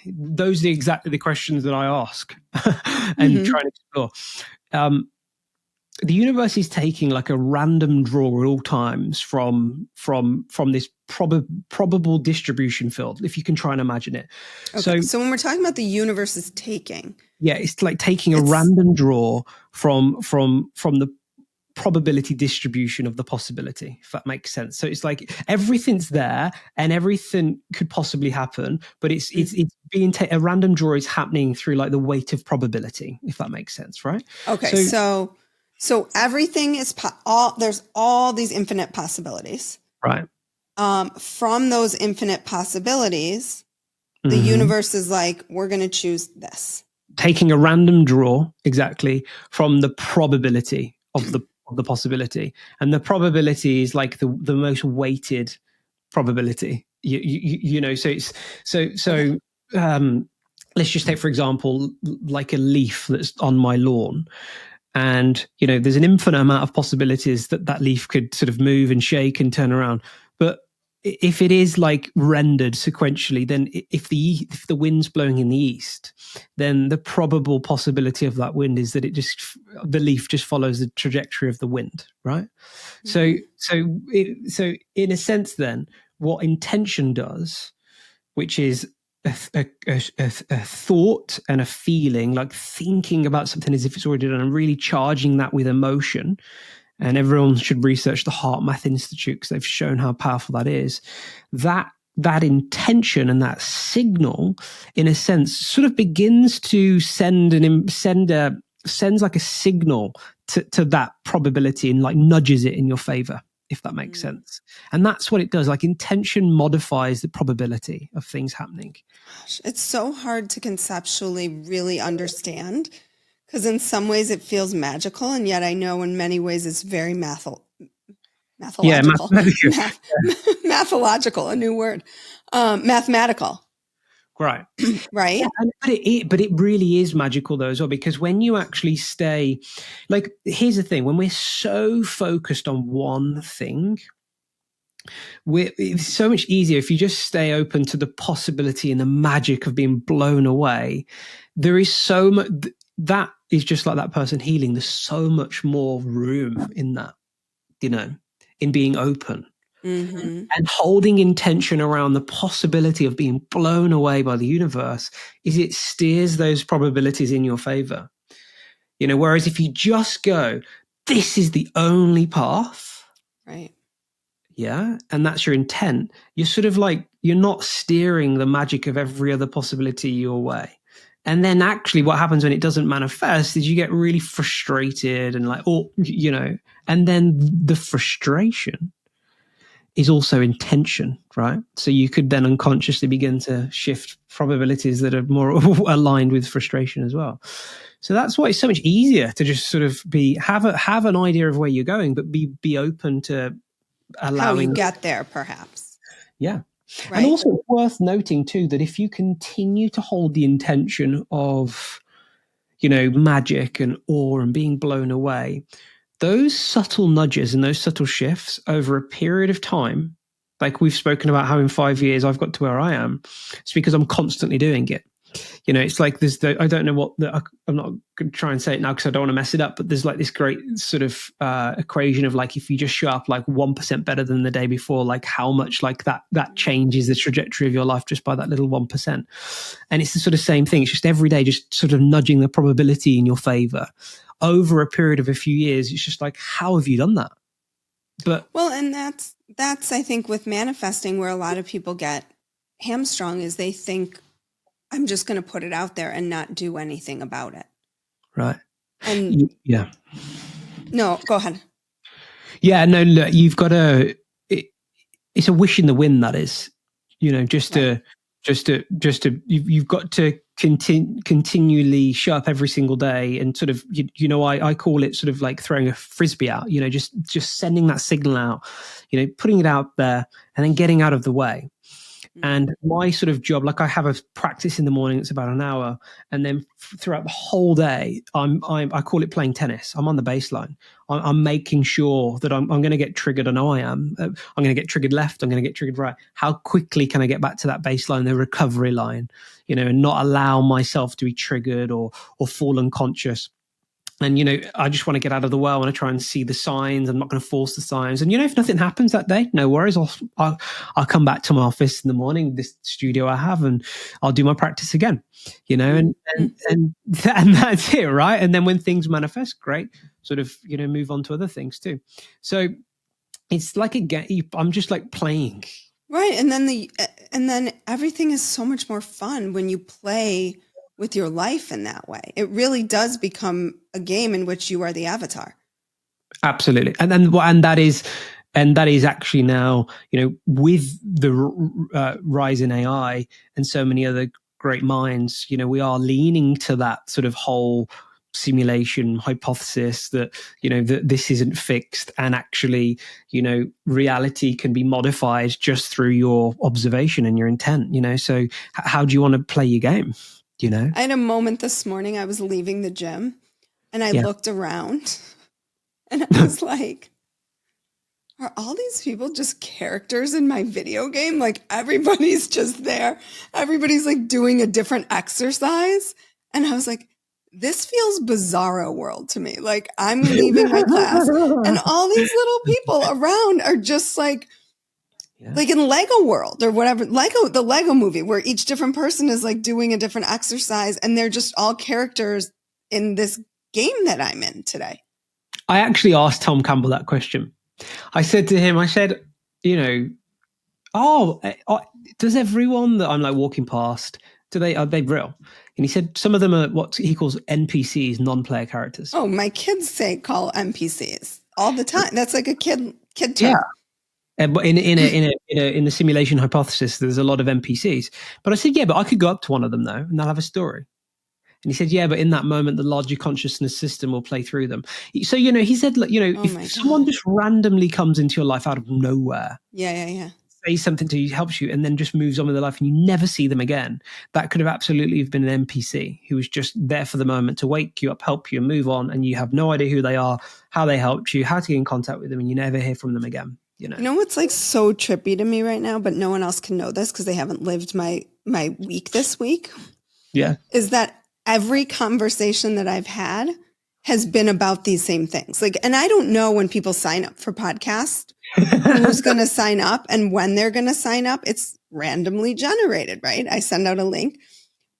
Those are exactly the questions that I ask and try to explore. The universe is taking like a random draw at all times from this probable distribution field, if you can try and imagine it. Okay. So when we're talking about the universe is taking, it's like taking a random draw from the probability distribution of the possibility, if that makes sense. So it's like everything's there and everything could possibly happen, but it's being a random draw is happening through like the weight of probability, if that makes sense, right? Okay. So everything is there's all these infinite possibilities, right? From those infinite possibilities, the universe is like, we're going to choose this. Taking a random draw, exactly, from the probability of the possibility, and the probability is like the most weighted probability. So it's so. Let's just take, for example, like a leaf that's on my lawn. And, there's an infinite amount of possibilities that leaf could sort of move and shake and turn around. But if it is like rendered sequentially, then if the wind's blowing in the east, then the probable possibility of that wind is that the leaf just follows the trajectory of the wind, right? So in a sense, then what intention does, which is a thought and a feeling, like thinking about something as if it's already done and really charging that with emotion. And everyone should research the Heart Math Institute because they've shown how powerful that is. That intention and that signal, in a sense, sort of begins to sends like a signal to that probability and like nudges it in your favor, if that makes sense. And that's what it does. Like intention modifies the probability of things happening. Gosh, it's so hard to conceptually really understand, because in some ways it feels magical, and yet I know in many ways it's very mathological. Mathological, a new word. Mathematical. Right. Right. Yeah, but it really is magical though as well, because when you actually stay, like, here's the thing, when we're so focused on one thing, it's so much easier if you just stay open to the possibility and the magic of being blown away. There is so much, that is just like that person healing. There's so much more room in that, in being open. Mm-hmm. And holding intention around the possibility of being blown away by the universe is it steers those probabilities in your favor. Whereas if you just go, this is the only path. Right. Yeah. And that's your intent. You're sort of like, you're not steering the magic of every other possibility your way. And then actually what happens when it doesn't manifest is you get really frustrated and and then the frustration is also intention, right? So you could then unconsciously begin to shift probabilities that are more aligned with frustration as well. So that's why it's so much easier to just sort of have an idea of where you're going, but be open to allowing how you get there, perhaps. Yeah. Right. And also it's worth noting too that if you continue to hold the intention of, magic and awe and being blown away, those subtle nudges and those subtle shifts over a period of time, like we've spoken about how in 5 years I've got to where I am, it's because I'm constantly doing it. It's like I don't know I'm not going to try and say it now because I don't want to mess it up, but there's like this great sort of equation of like, if you just show up like 1% better than the day before, like how much like that changes the trajectory of your life just by that little 1%. And it's the sort of same thing. It's just every day, just sort of nudging the probability in your favor over a period of a few years. It's just like, how have you done that? And that's I think with manifesting where a lot of people get hamstrung is they think, I'm just going to put it out there and not do anything about it. Right. And yeah. No, go ahead. Yeah, no, look, you've got it's a wish in the wind, that is, you've got to continually show up every single day and sort of, I call it sort of like throwing a frisbee out, just sending that signal out, putting it out there and then getting out of the way. And my sort of job, like I have a practice in the morning, it's about an hour. And then throughout the whole day, I call it playing tennis. I'm on the baseline. I'm making sure that I'm going to get triggered. I know I am. I'm going to get triggered left. I'm going to get triggered right. How quickly can I get back to that baseline, the recovery line, and not allow myself to be triggered or fall unconscious. And, I just want to get out of the way. I want to try and see the signs. I'm not going to force the signs. And, if nothing happens that day, no worries. I'll come back to my office in the morning, this studio I have, and I'll do my practice again, and that's it, right? And then when things manifest, great, sort of, move on to other things too. So it's like a game. I'm just like playing. Right. And then everything is so much more fun when you play with your life in that way. It really does become a game in which you are the avatar. Absolutely. And that is actually now, with the rise in AI and so many other great minds, we are leaning to that sort of whole simulation hypothesis that, that this isn't fixed and actually, reality can be modified just through your observation and your intent, so how do you want to play your game? I had a moment this morning. I was leaving the gym and I looked around and I was like, are all these people just characters in my video game? Like everybody's just there. Everybody's like doing a different exercise. And I was like, this feels bizarro world to me. Like I'm leaving my class and all these little people around are just like in Lego world or whatever, the Lego movie where each different person is like doing a different exercise and they're just all characters in this game that I'm in today. I actually asked Tom Campbell that question. I said to him, does everyone that I'm like walking past, are they real? And he said some of them are what he calls NPCs, non-player characters. Oh, my kids call NPCs all the time. That's like a kid kid term. Yeah. But in the simulation hypothesis, there's a lot of NPCs. But I said, yeah, but I could go up to one of them though, and they'll have a story. And he said, yeah, but in that moment, the larger consciousness system will play through them. So, he said, if someone just randomly comes into your life out of nowhere, say something to you, helps you, and then just moves on with their life and you never see them again, that could have absolutely have been an NPC who was just there for the moment to wake you up, help you, and move on. And you have no idea who they are, how they helped you, how to get in contact with them, and you never hear from them again. You know what's like so trippy to me right now, but no one else can know this because they haven't lived my week this week. Yeah. Is that every conversation that I've had has been about these same things. Like, and I don't know when people sign up for podcasts, who's going to sign up and when they're going to sign up. It's randomly generated, right? I send out a link,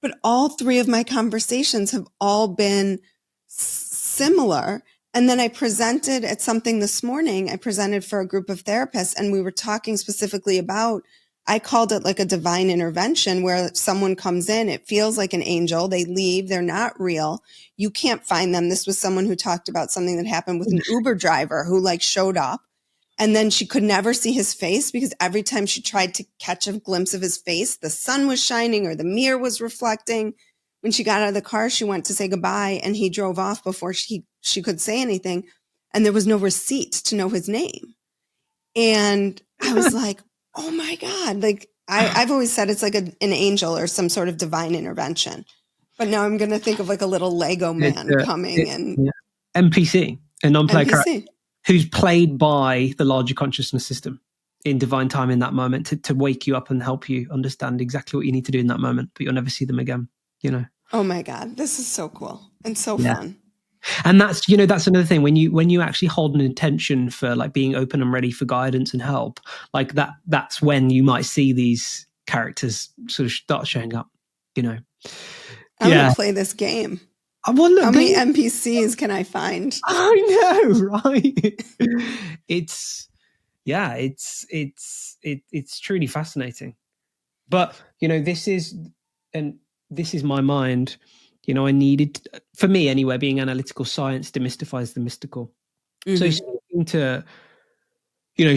but all three of my conversations have all been similar. And then I presented at something this morning. I presented for a group of therapists and we were talking specifically about, I called it like a divine intervention where someone comes in, it feels like an angel, they leave, they're not real. You can't find them. This was someone who talked about something that happened with an Uber driver who like showed up and then she could never see his face because every time she tried to catch a glimpse of his face, the sun was shining or the mirror was reflecting. When she got out of the car, she went to say goodbye and he drove off before she could say anything. And there was no receipt to know his name. And I was like, oh my God. Like I've always said it's like an angel or some sort of divine intervention. But now I'm going to think of like a little Lego man coming and NPC, a non-player character who's played by the larger consciousness system in divine time in that moment to wake you up and help you understand exactly what you need to do in that moment, but you'll never see them again, Oh my God. This is so cool and so fun. And that's another thing when you actually hold an intention for like being open and ready for guidance and help, like that's when you might see these characters sort of start showing up, I'm gonna play this game. Well, look, how many NPCs can I find? I know, right? It's truly fascinating. But this is my mind. I needed, for me anyway, being analytical science demystifies the mystical. Mm-hmm. So speaking to,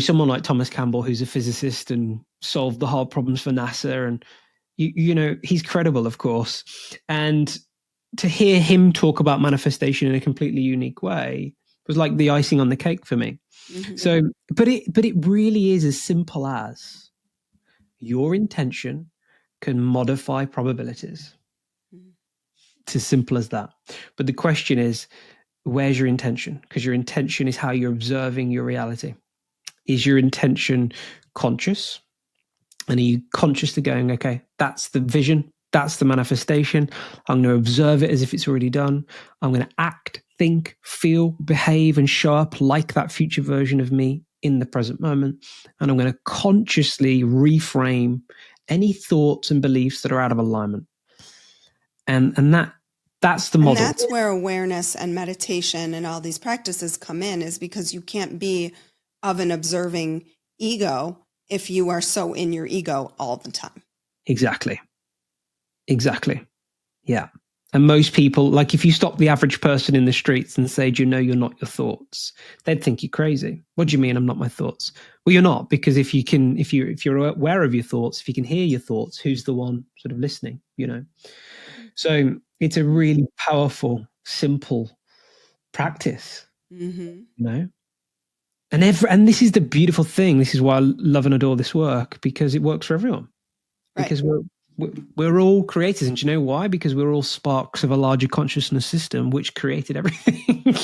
someone like Thomas Campbell, who's a physicist and solved the hard problems for NASA, and he's credible, of course. And to hear him talk about manifestation in a completely unique way was like the icing on the cake for me. Mm-hmm. So, but it really is as simple as your intention can modify probabilities. It's as simple as that. But the question is, where's your intention? Because your intention is how you're observing your reality. Is your intention conscious? And are you conscious to going, okay, that's the vision, that's the manifestation. I'm going to observe it as if it's already done. I'm going to act, think, feel, behave, and show up like that future version of me in the present moment. And I'm going to consciously reframe any thoughts and beliefs that are out of alignment. And that's the model. And that's where awareness and meditation and all these practices come in, is because you can't be of an observing ego if you are so in your ego all the time. Exactly. Yeah. And most people, like if you stop the average person in the streets and say, do you know you're not your thoughts? They'd think you're crazy. What do you mean I'm not my thoughts? Well, you're not, because if you're aware of your thoughts, if you can hear your thoughts, who's the one sort of listening, So it's a really powerful, simple practice, And this is the beautiful thing. This is why I love and adore this work, because it works for everyone. Right. Because we're all creators. And do you know why? Because we're all sparks of a larger consciousness system, which created everything,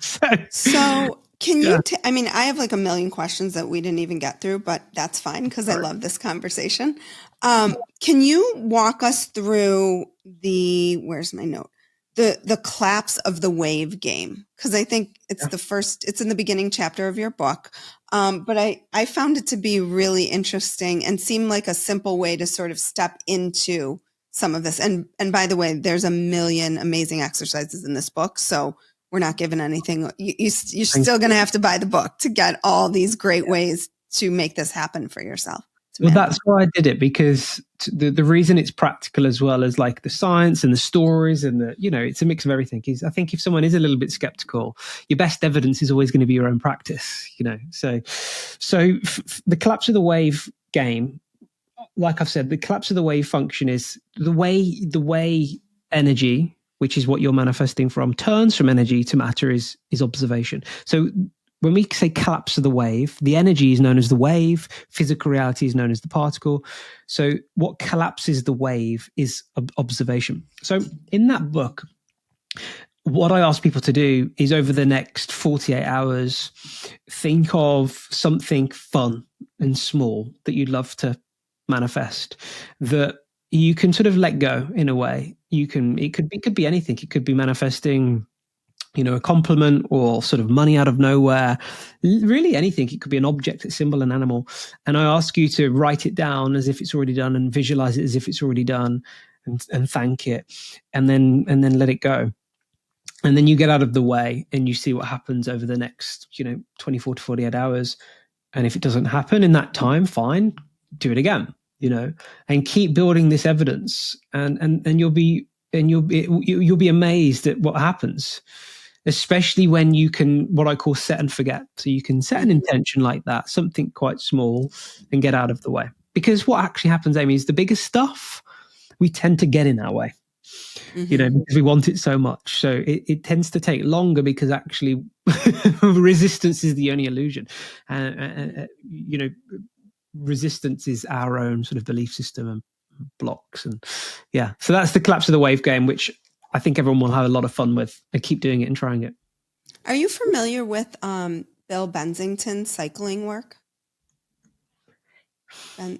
So can you, I have like a million questions that we didn't even get through, but that's fine because I love this conversation. Can you walk us through where's my note? The collapse of the wave game? Because I think it's it's in the beginning chapter of your book. But I found it to be really interesting and seemed like a simple way to sort of step into some of this. And by the way, there's a million amazing exercises in this book. So we're not giving anything. You're still going to have to buy the book to get all these great ways to make this happen for yourself. Well, that's why I did it, because the reason it's practical as well as like the science and the stories and the, it's a mix of everything. Is I think if someone is a little bit skeptical, your best evidence is always going to be your own practice, So the collapse of the wave game, like I've said, the collapse of the wave function is the way energy, which is what you're manifesting from, turns from energy to matter is observation. So when we say collapse of the wave, the energy is known as the wave, physical reality is known as the particle. So what collapses the wave is observation. So in that book, what I ask people to do is over the next 48 hours, think of something fun and small that you'd love to manifest, that you can sort of let go in a way. It could be anything. It could be manifesting a compliment or sort of money out of nowhere, really anything. It could be an object, a symbol, an animal. And I ask you to write it down as if it's already done and visualize it as if it's already done and thank it and then let it go. And then you get out of the way and you see what happens over the next, 24 to 48 hours. And if it doesn't happen in that time, fine, do it again, and keep building this evidence and you'll be amazed at what happens. Especially when you can, what I call set and forget. So you can set an intention like that, something quite small, and get out of the way. Because what actually happens, Amy, is the biggest stuff, we tend to get in our way, because we want it so much. So it tends to take longer because actually resistance is the only illusion. Resistance is our own sort of belief system and blocks. And so that's the collapse of the wave game, which I think everyone will have a lot of fun with and keep doing it and trying it. Are you familiar with Bill Bensington's cycling work? I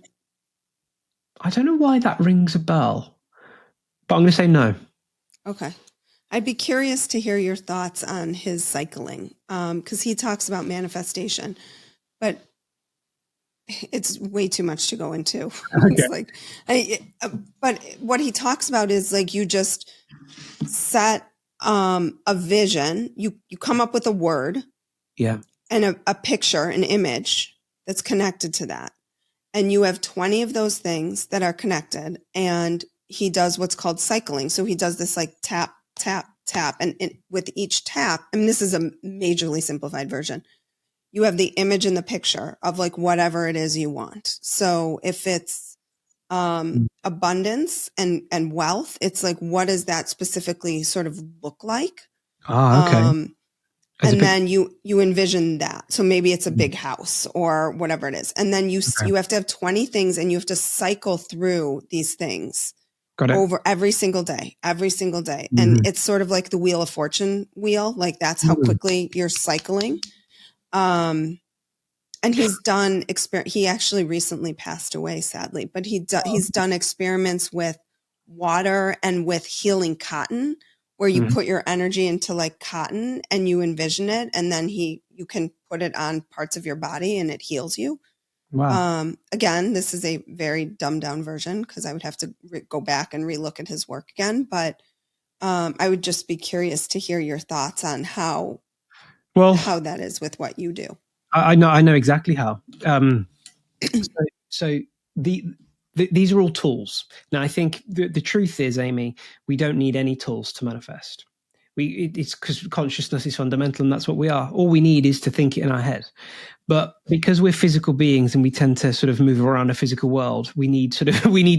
don't know why that rings a bell, but I'm going to say no. Okay. I'd be curious to hear your thoughts on his cycling, because he talks about manifestation, but it's way too much to go into. Okay. It's but what he talks about is like you just set a vision. You come up with a word, and a picture, an image that's connected to that, and you have 20 of those things that are connected. And he does what's called cycling. So he does this like tap, tap, tap, and with each tap, I mean, this is a majorly simplified version. You have the image and the picture of like whatever it is you want. So if it's abundance and wealth, it's like, what does that specifically sort of look like? Okay. And then you envision that. So maybe it's a big house or whatever it is. And then you have to have 20 things and you have to cycle through these things over every single day. And it's sort of like the Wheel of Fortune wheel. Like that's how quickly you're cycling. And he's done he actually recently passed away, sadly, but he's done experiments with water and with healing cotton, where you put your energy into like cotton and you envision it, and then you can put it on parts of your body and it heals you. Wow. Again, this is a very dumbed down version because I would have to go back and relook at his work again, but I would just be curious to hear your thoughts on how that is with what you do. I know exactly how. So these are all tools. Now, I think the truth is, Amy, we don't need any tools to manifest. It's because consciousness is fundamental, and that's what we are. All we need is to think it in our head. But because we're physical beings and we tend to sort of move around a physical world, we need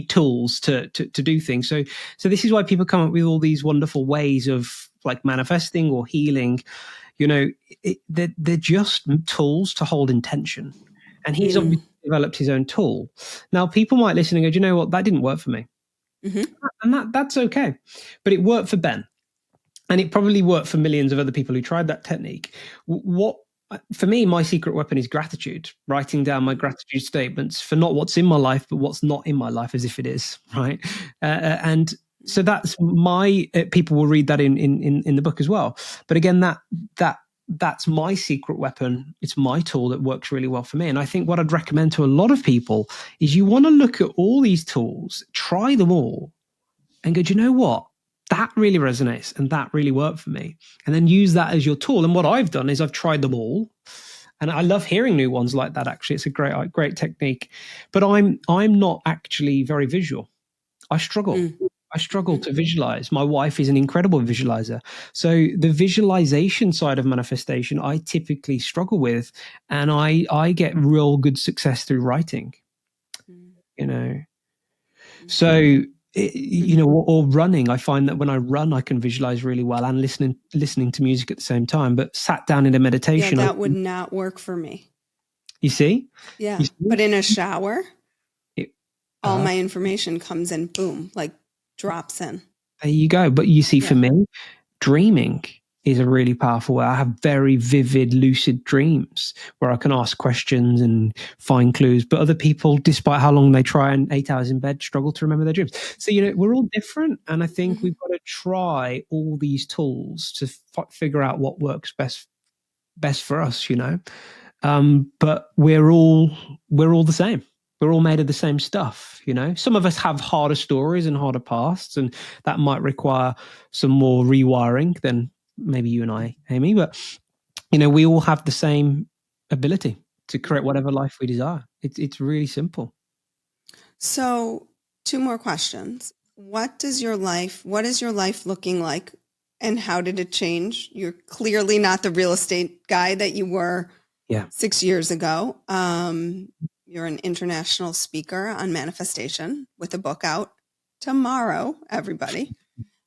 tools to do things. So this is why people come up with all these wonderful ways of like manifesting or healing. They're just tools to hold intention. And he's obviously developed his own tool. Now, people might listen and go, do you know what? That didn't work for me. And that's okay. But it worked for Ben. And it probably worked for millions of other people who tried that technique. For me, my secret weapon is gratitude, writing down my gratitude statements for not what's in my life, but what's not in my life as if it is, right? And so that's people will read that in the book as well. But again, that's my secret weapon. It's my tool that works really well for me. And I think what I'd recommend to a lot of people is you want to look at all these tools, try them all, and go, do you know what? That really resonates and that really worked for me. And then use that as your tool. And what I've done is I've tried them all And I love hearing new ones like that. Actually, it's a great technique. But I'm not actually very visual. I struggle. I struggle to visualize. My wife is an incredible visualizer. So the visualization side of manifestation, I typically struggle with, and I get real good success through writing. You know, so or running. I find that when I run, I can visualize really well, and listening to music at the same time. But sat down in a meditation, that would not work for me. You see? Yeah, but in a shower, all my information comes in, boom, like drops in. There you go. But you see, for me, dreaming is a really powerful way. I have very vivid, lucid dreams where I can ask questions and find clues. But other people, despite how long they try and 8 hours in bed, struggle to remember their dreams. So, we're all different. And I think we've got to try all these tools to figure out what works best for us, But we're all the same. We're all made of the same stuff, Some of us have harder stories and harder pasts, and that might require some more rewiring than maybe you and I, Amy. But, we all have the same ability to create whatever life we desire. It's really simple. So 2 more questions. What is your life looking like, and how did it change? You're clearly not the real estate guy that you were 6 years ago. You're an international speaker on manifestation with a book out tomorrow, everybody.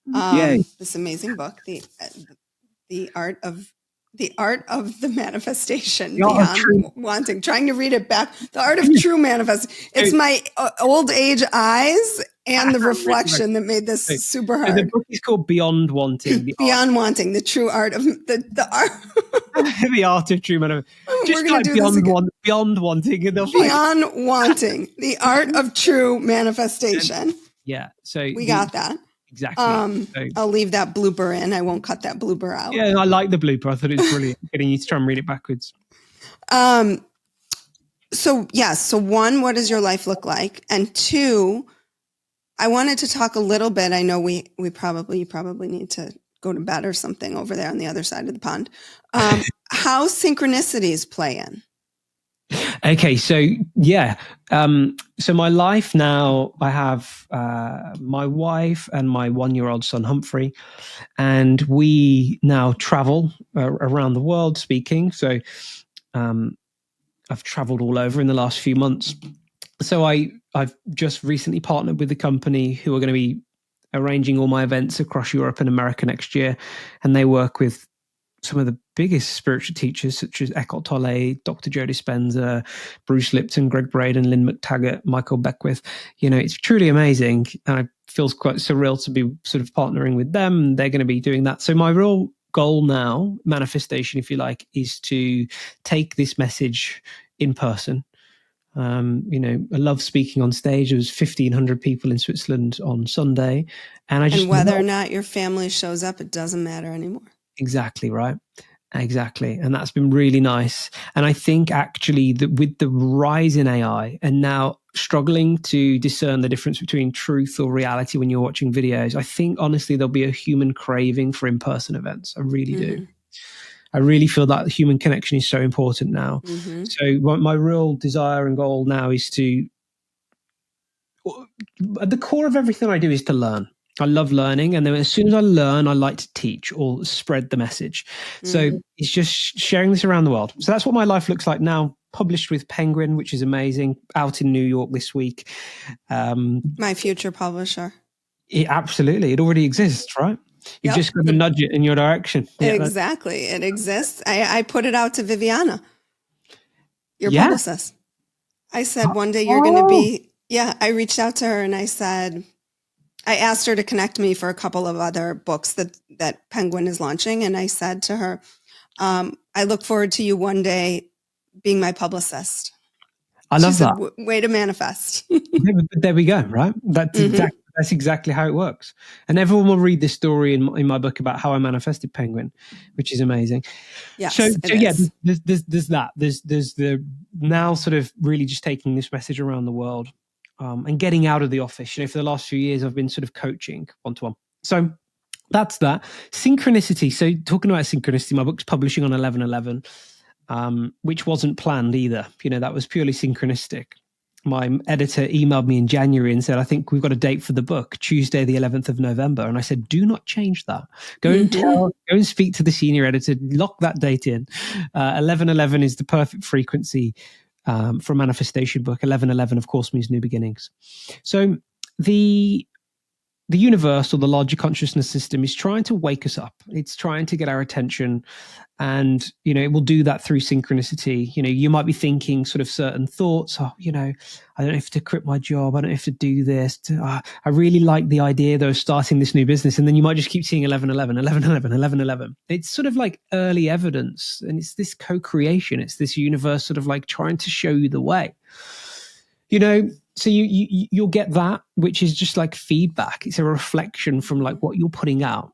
This amazing book, the art of the manifestation, beyond wanting, trying to read it back. The art of true manifest. It's my old age eyes and the reflection that made this super hard. The book is called Beyond Wanting. Beyond Wanting, the true art of the art. The art of true manifestation. Just like Beyond Wanting. Beyond Wanting, the art of true manifestation. Yeah. So we got that. Exactly. I'll leave that blooper in. I won't cut that blooper out. Yeah, I like the blooper. I thought it was brilliant. Getting you to try and read it backwards. So 1, what does your life look like? And 2, I wanted to talk a little bit. I know you probably need to go to bed or something over there on the other side of the pond. How synchronicities play in. Okay, so so my life now, I have my wife and my 1-year-old son Humphrey, and we now travel around the world speaking. So I've traveled all over in the last few months. So I've just recently partnered with a company who are going to be arranging all my events across Europe and America next year, and they work with some of the biggest spiritual teachers such as Eckhart Tolle, Dr. Joe Dispenza, Bruce Lipton, Greg Braden, Lynn McTaggart, Michael Beckwith. It's truly amazing. And it feels quite surreal to be sort of partnering with them. They're going to be doing that. So my real goal now, manifestation, if you like, is to take this message in person. I love speaking on stage. There was 1,500 people in Switzerland on Sunday. And whether or not your family shows up, it doesn't matter anymore. Exactly right. Exactly. And that's been really nice. And I think actually that with the rise in AI and now struggling to discern the difference between truth or reality when you're watching videos, I think honestly there'll be a human craving for in-person events. I really do. I really feel that human connection is so important now. So my real desire and goal now is to, at the core of everything I do is to learn. I love learning. And then as soon as I learn, I like to teach or spread the message. So it's just sharing this around the world. So that's what my life looks like now, published with Penguin, which is amazing, out in New York this week. My future publisher. Absolutely. It already exists, right? You've just got to nudge it in your direction. Exactly. It exists. I put it out to Viviana, your publicist. I said, one day you're going to be, I reached out to her and I asked her to connect me for a couple of other books that Penguin is launching. And I said to her, I look forward to you one day being my publicist. I love that. Way to manifest. There we go, right? That's exactly how it works. And everyone will read this story in my book about how I manifested Penguin, which is amazing. Yes, so there's that. There's the now sort of really just taking this message around the world. And getting out of the office. For the last few years, I've been sort of coaching one-to-one. So that's that. Synchronicity. So talking about synchronicity, my book's publishing on 11/11. which wasn't planned either. That was purely synchronistic. My editor emailed me in January and said, I think we've got a date for the book, Tuesday, the 11th of November. And I said, do not change that. Go and speak to the senior editor, lock that date in. 1111 is the perfect frequency for a manifestation book. 1111, of course, means new beginnings. So the universe, or the larger consciousness system, is trying to wake us up. It's trying to get our attention, and it will do that through synchronicity. You might be thinking sort of certain thoughts. I don't know if to quit my job. I don't know if to do this. I really like the idea though of starting this new business, and then you might just keep seeing 1111, 1111, 1111. It's sort of like early evidence, and it's this co-creation. It's this universe sort of like trying to show you the way. So you'll get that, which is just like feedback. It's a reflection from like what you're putting out,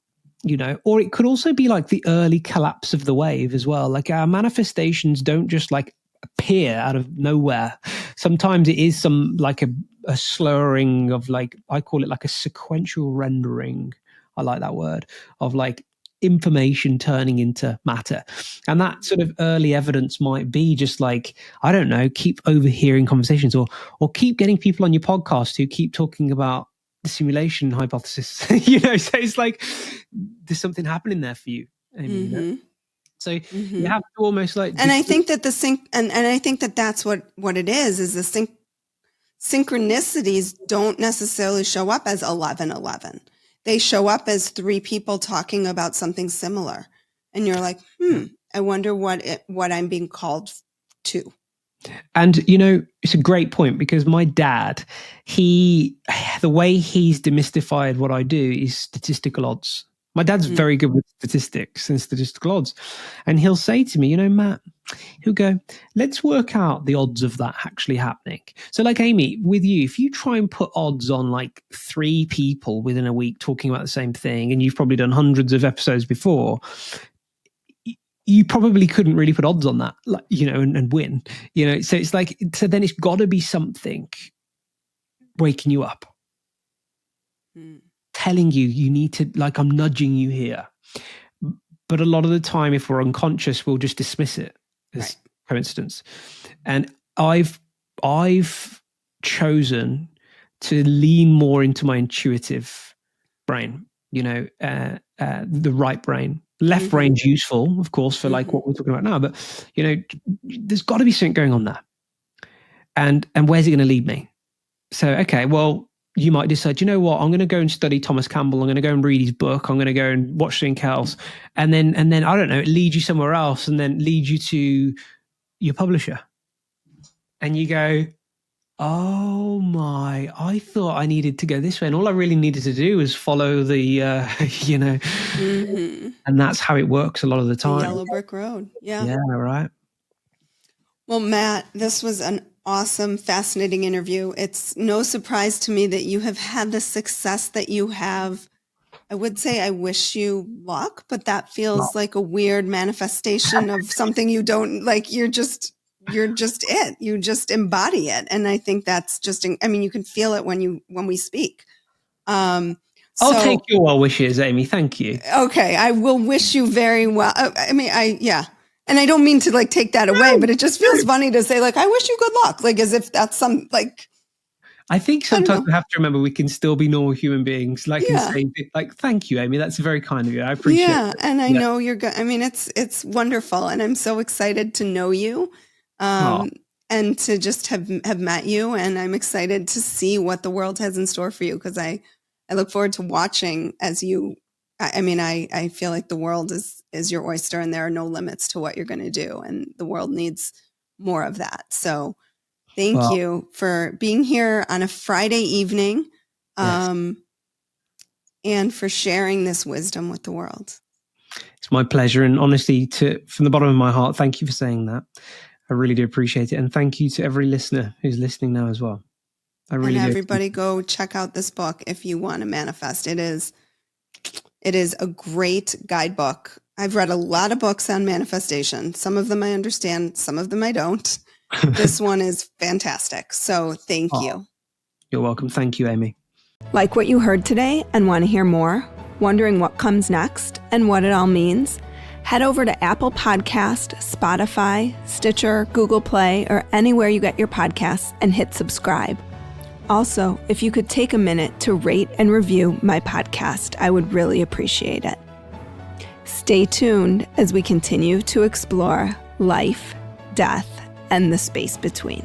or it could also be like the early collapse of the wave as well. Like our manifestations don't just like appear out of nowhere. Sometimes it is some like a slurring of like, I call it like a sequential rendering. I like that word, of like information turning into matter. And that sort of early evidence might be just like, I don't know, keep overhearing conversations, or keep getting people on your podcast who keep talking about the simulation hypothesis. So it's like there's something happening there for you, Amy, So you have to almost like, and I think that and I think that that's what it is the synchronicities don't necessarily show up as 1111. They show up as three people talking about something similar. And you're like, I wonder what I'm being called to. And, it's a great point, because my dad, the way he's demystified what I do is statistical odds. My dad's very good with statistics and statistical odds. And he'll say to me, Matt, he'll go, let's work out the odds of that actually happening. So like Amy, with you, if you try and put odds on like 3 people within a week talking about the same thing, and you've probably done hundreds of episodes before, you probably couldn't really put odds on that, like, and win, so it's like, so then it's got to be something waking you up. Telling you need to, like, I'm nudging you here. But a lot of the time, if we're unconscious, we'll just dismiss it as coincidence. And I've chosen to lean more into my intuitive brain, the right brain. Left brain's useful, of course, for like what we're talking about now. But, there's got to be something going on there. And where's it going to lead me? So, okay, well, you might decide, I'm going to go and study Thomas Campbell. I'm going to go and read his book. I'm going to go and watch something else. And then, I don't know, it leads you somewhere else, and then leads you to your publisher. And you go, oh my, I thought I needed to go this way. And all I really needed to do was follow the, and that's how it works a lot of the time. The yellow brick road. Yeah. Yeah, right. Well, Matt, this was an awesome, fascinating interview. It's no surprise to me that you have had the success that you have. I would say I wish you luck, but that feels like a weird manifestation of something you don't like. You're just it. You just embody it. And I think that's just, you can feel it when we speak. I'll take your well wishes, Amy. Thank you. Okay. I will wish you very well. And I don't mean to like take that away, but it just feels funny to say like, I wish you good luck. Like as if that's some like. I think sometimes we have to remember we can still be normal human beings. Like, and say, like, thank you, Amy. That's very kind of you. I appreciate it. Yeah. And I know you're good. It's wonderful. And I'm so excited to know you and to just have met you. And I'm excited to see what the world has in store for you. Cause I look forward to watching as you, I feel like the world is your oyster, and there are no limits to what you're going to do. And the world needs more of that. So thank you for being here on a Friday evening, and for sharing this wisdom with the world. It's my pleasure. And honestly, from the bottom of my heart, thank you for saying that. I really do appreciate it. And thank you to every listener who's listening now as well. I really do. And everybody go check out this book if you want to manifest. It is a great guidebook. I've read a lot of books on manifestation. Some of them I understand, some of them I don't. This one is fantastic. So thank you. You're welcome. Thank you, Amy. Like what you heard today and want to hear more? Wondering what comes next and what it all means? Head over to Apple Podcast, Spotify, Stitcher, Google Play, or anywhere you get your podcasts and hit subscribe. Also, if you could take a minute to rate and review my podcast, I would really appreciate it. Stay tuned as we continue to explore life, death, and the space between.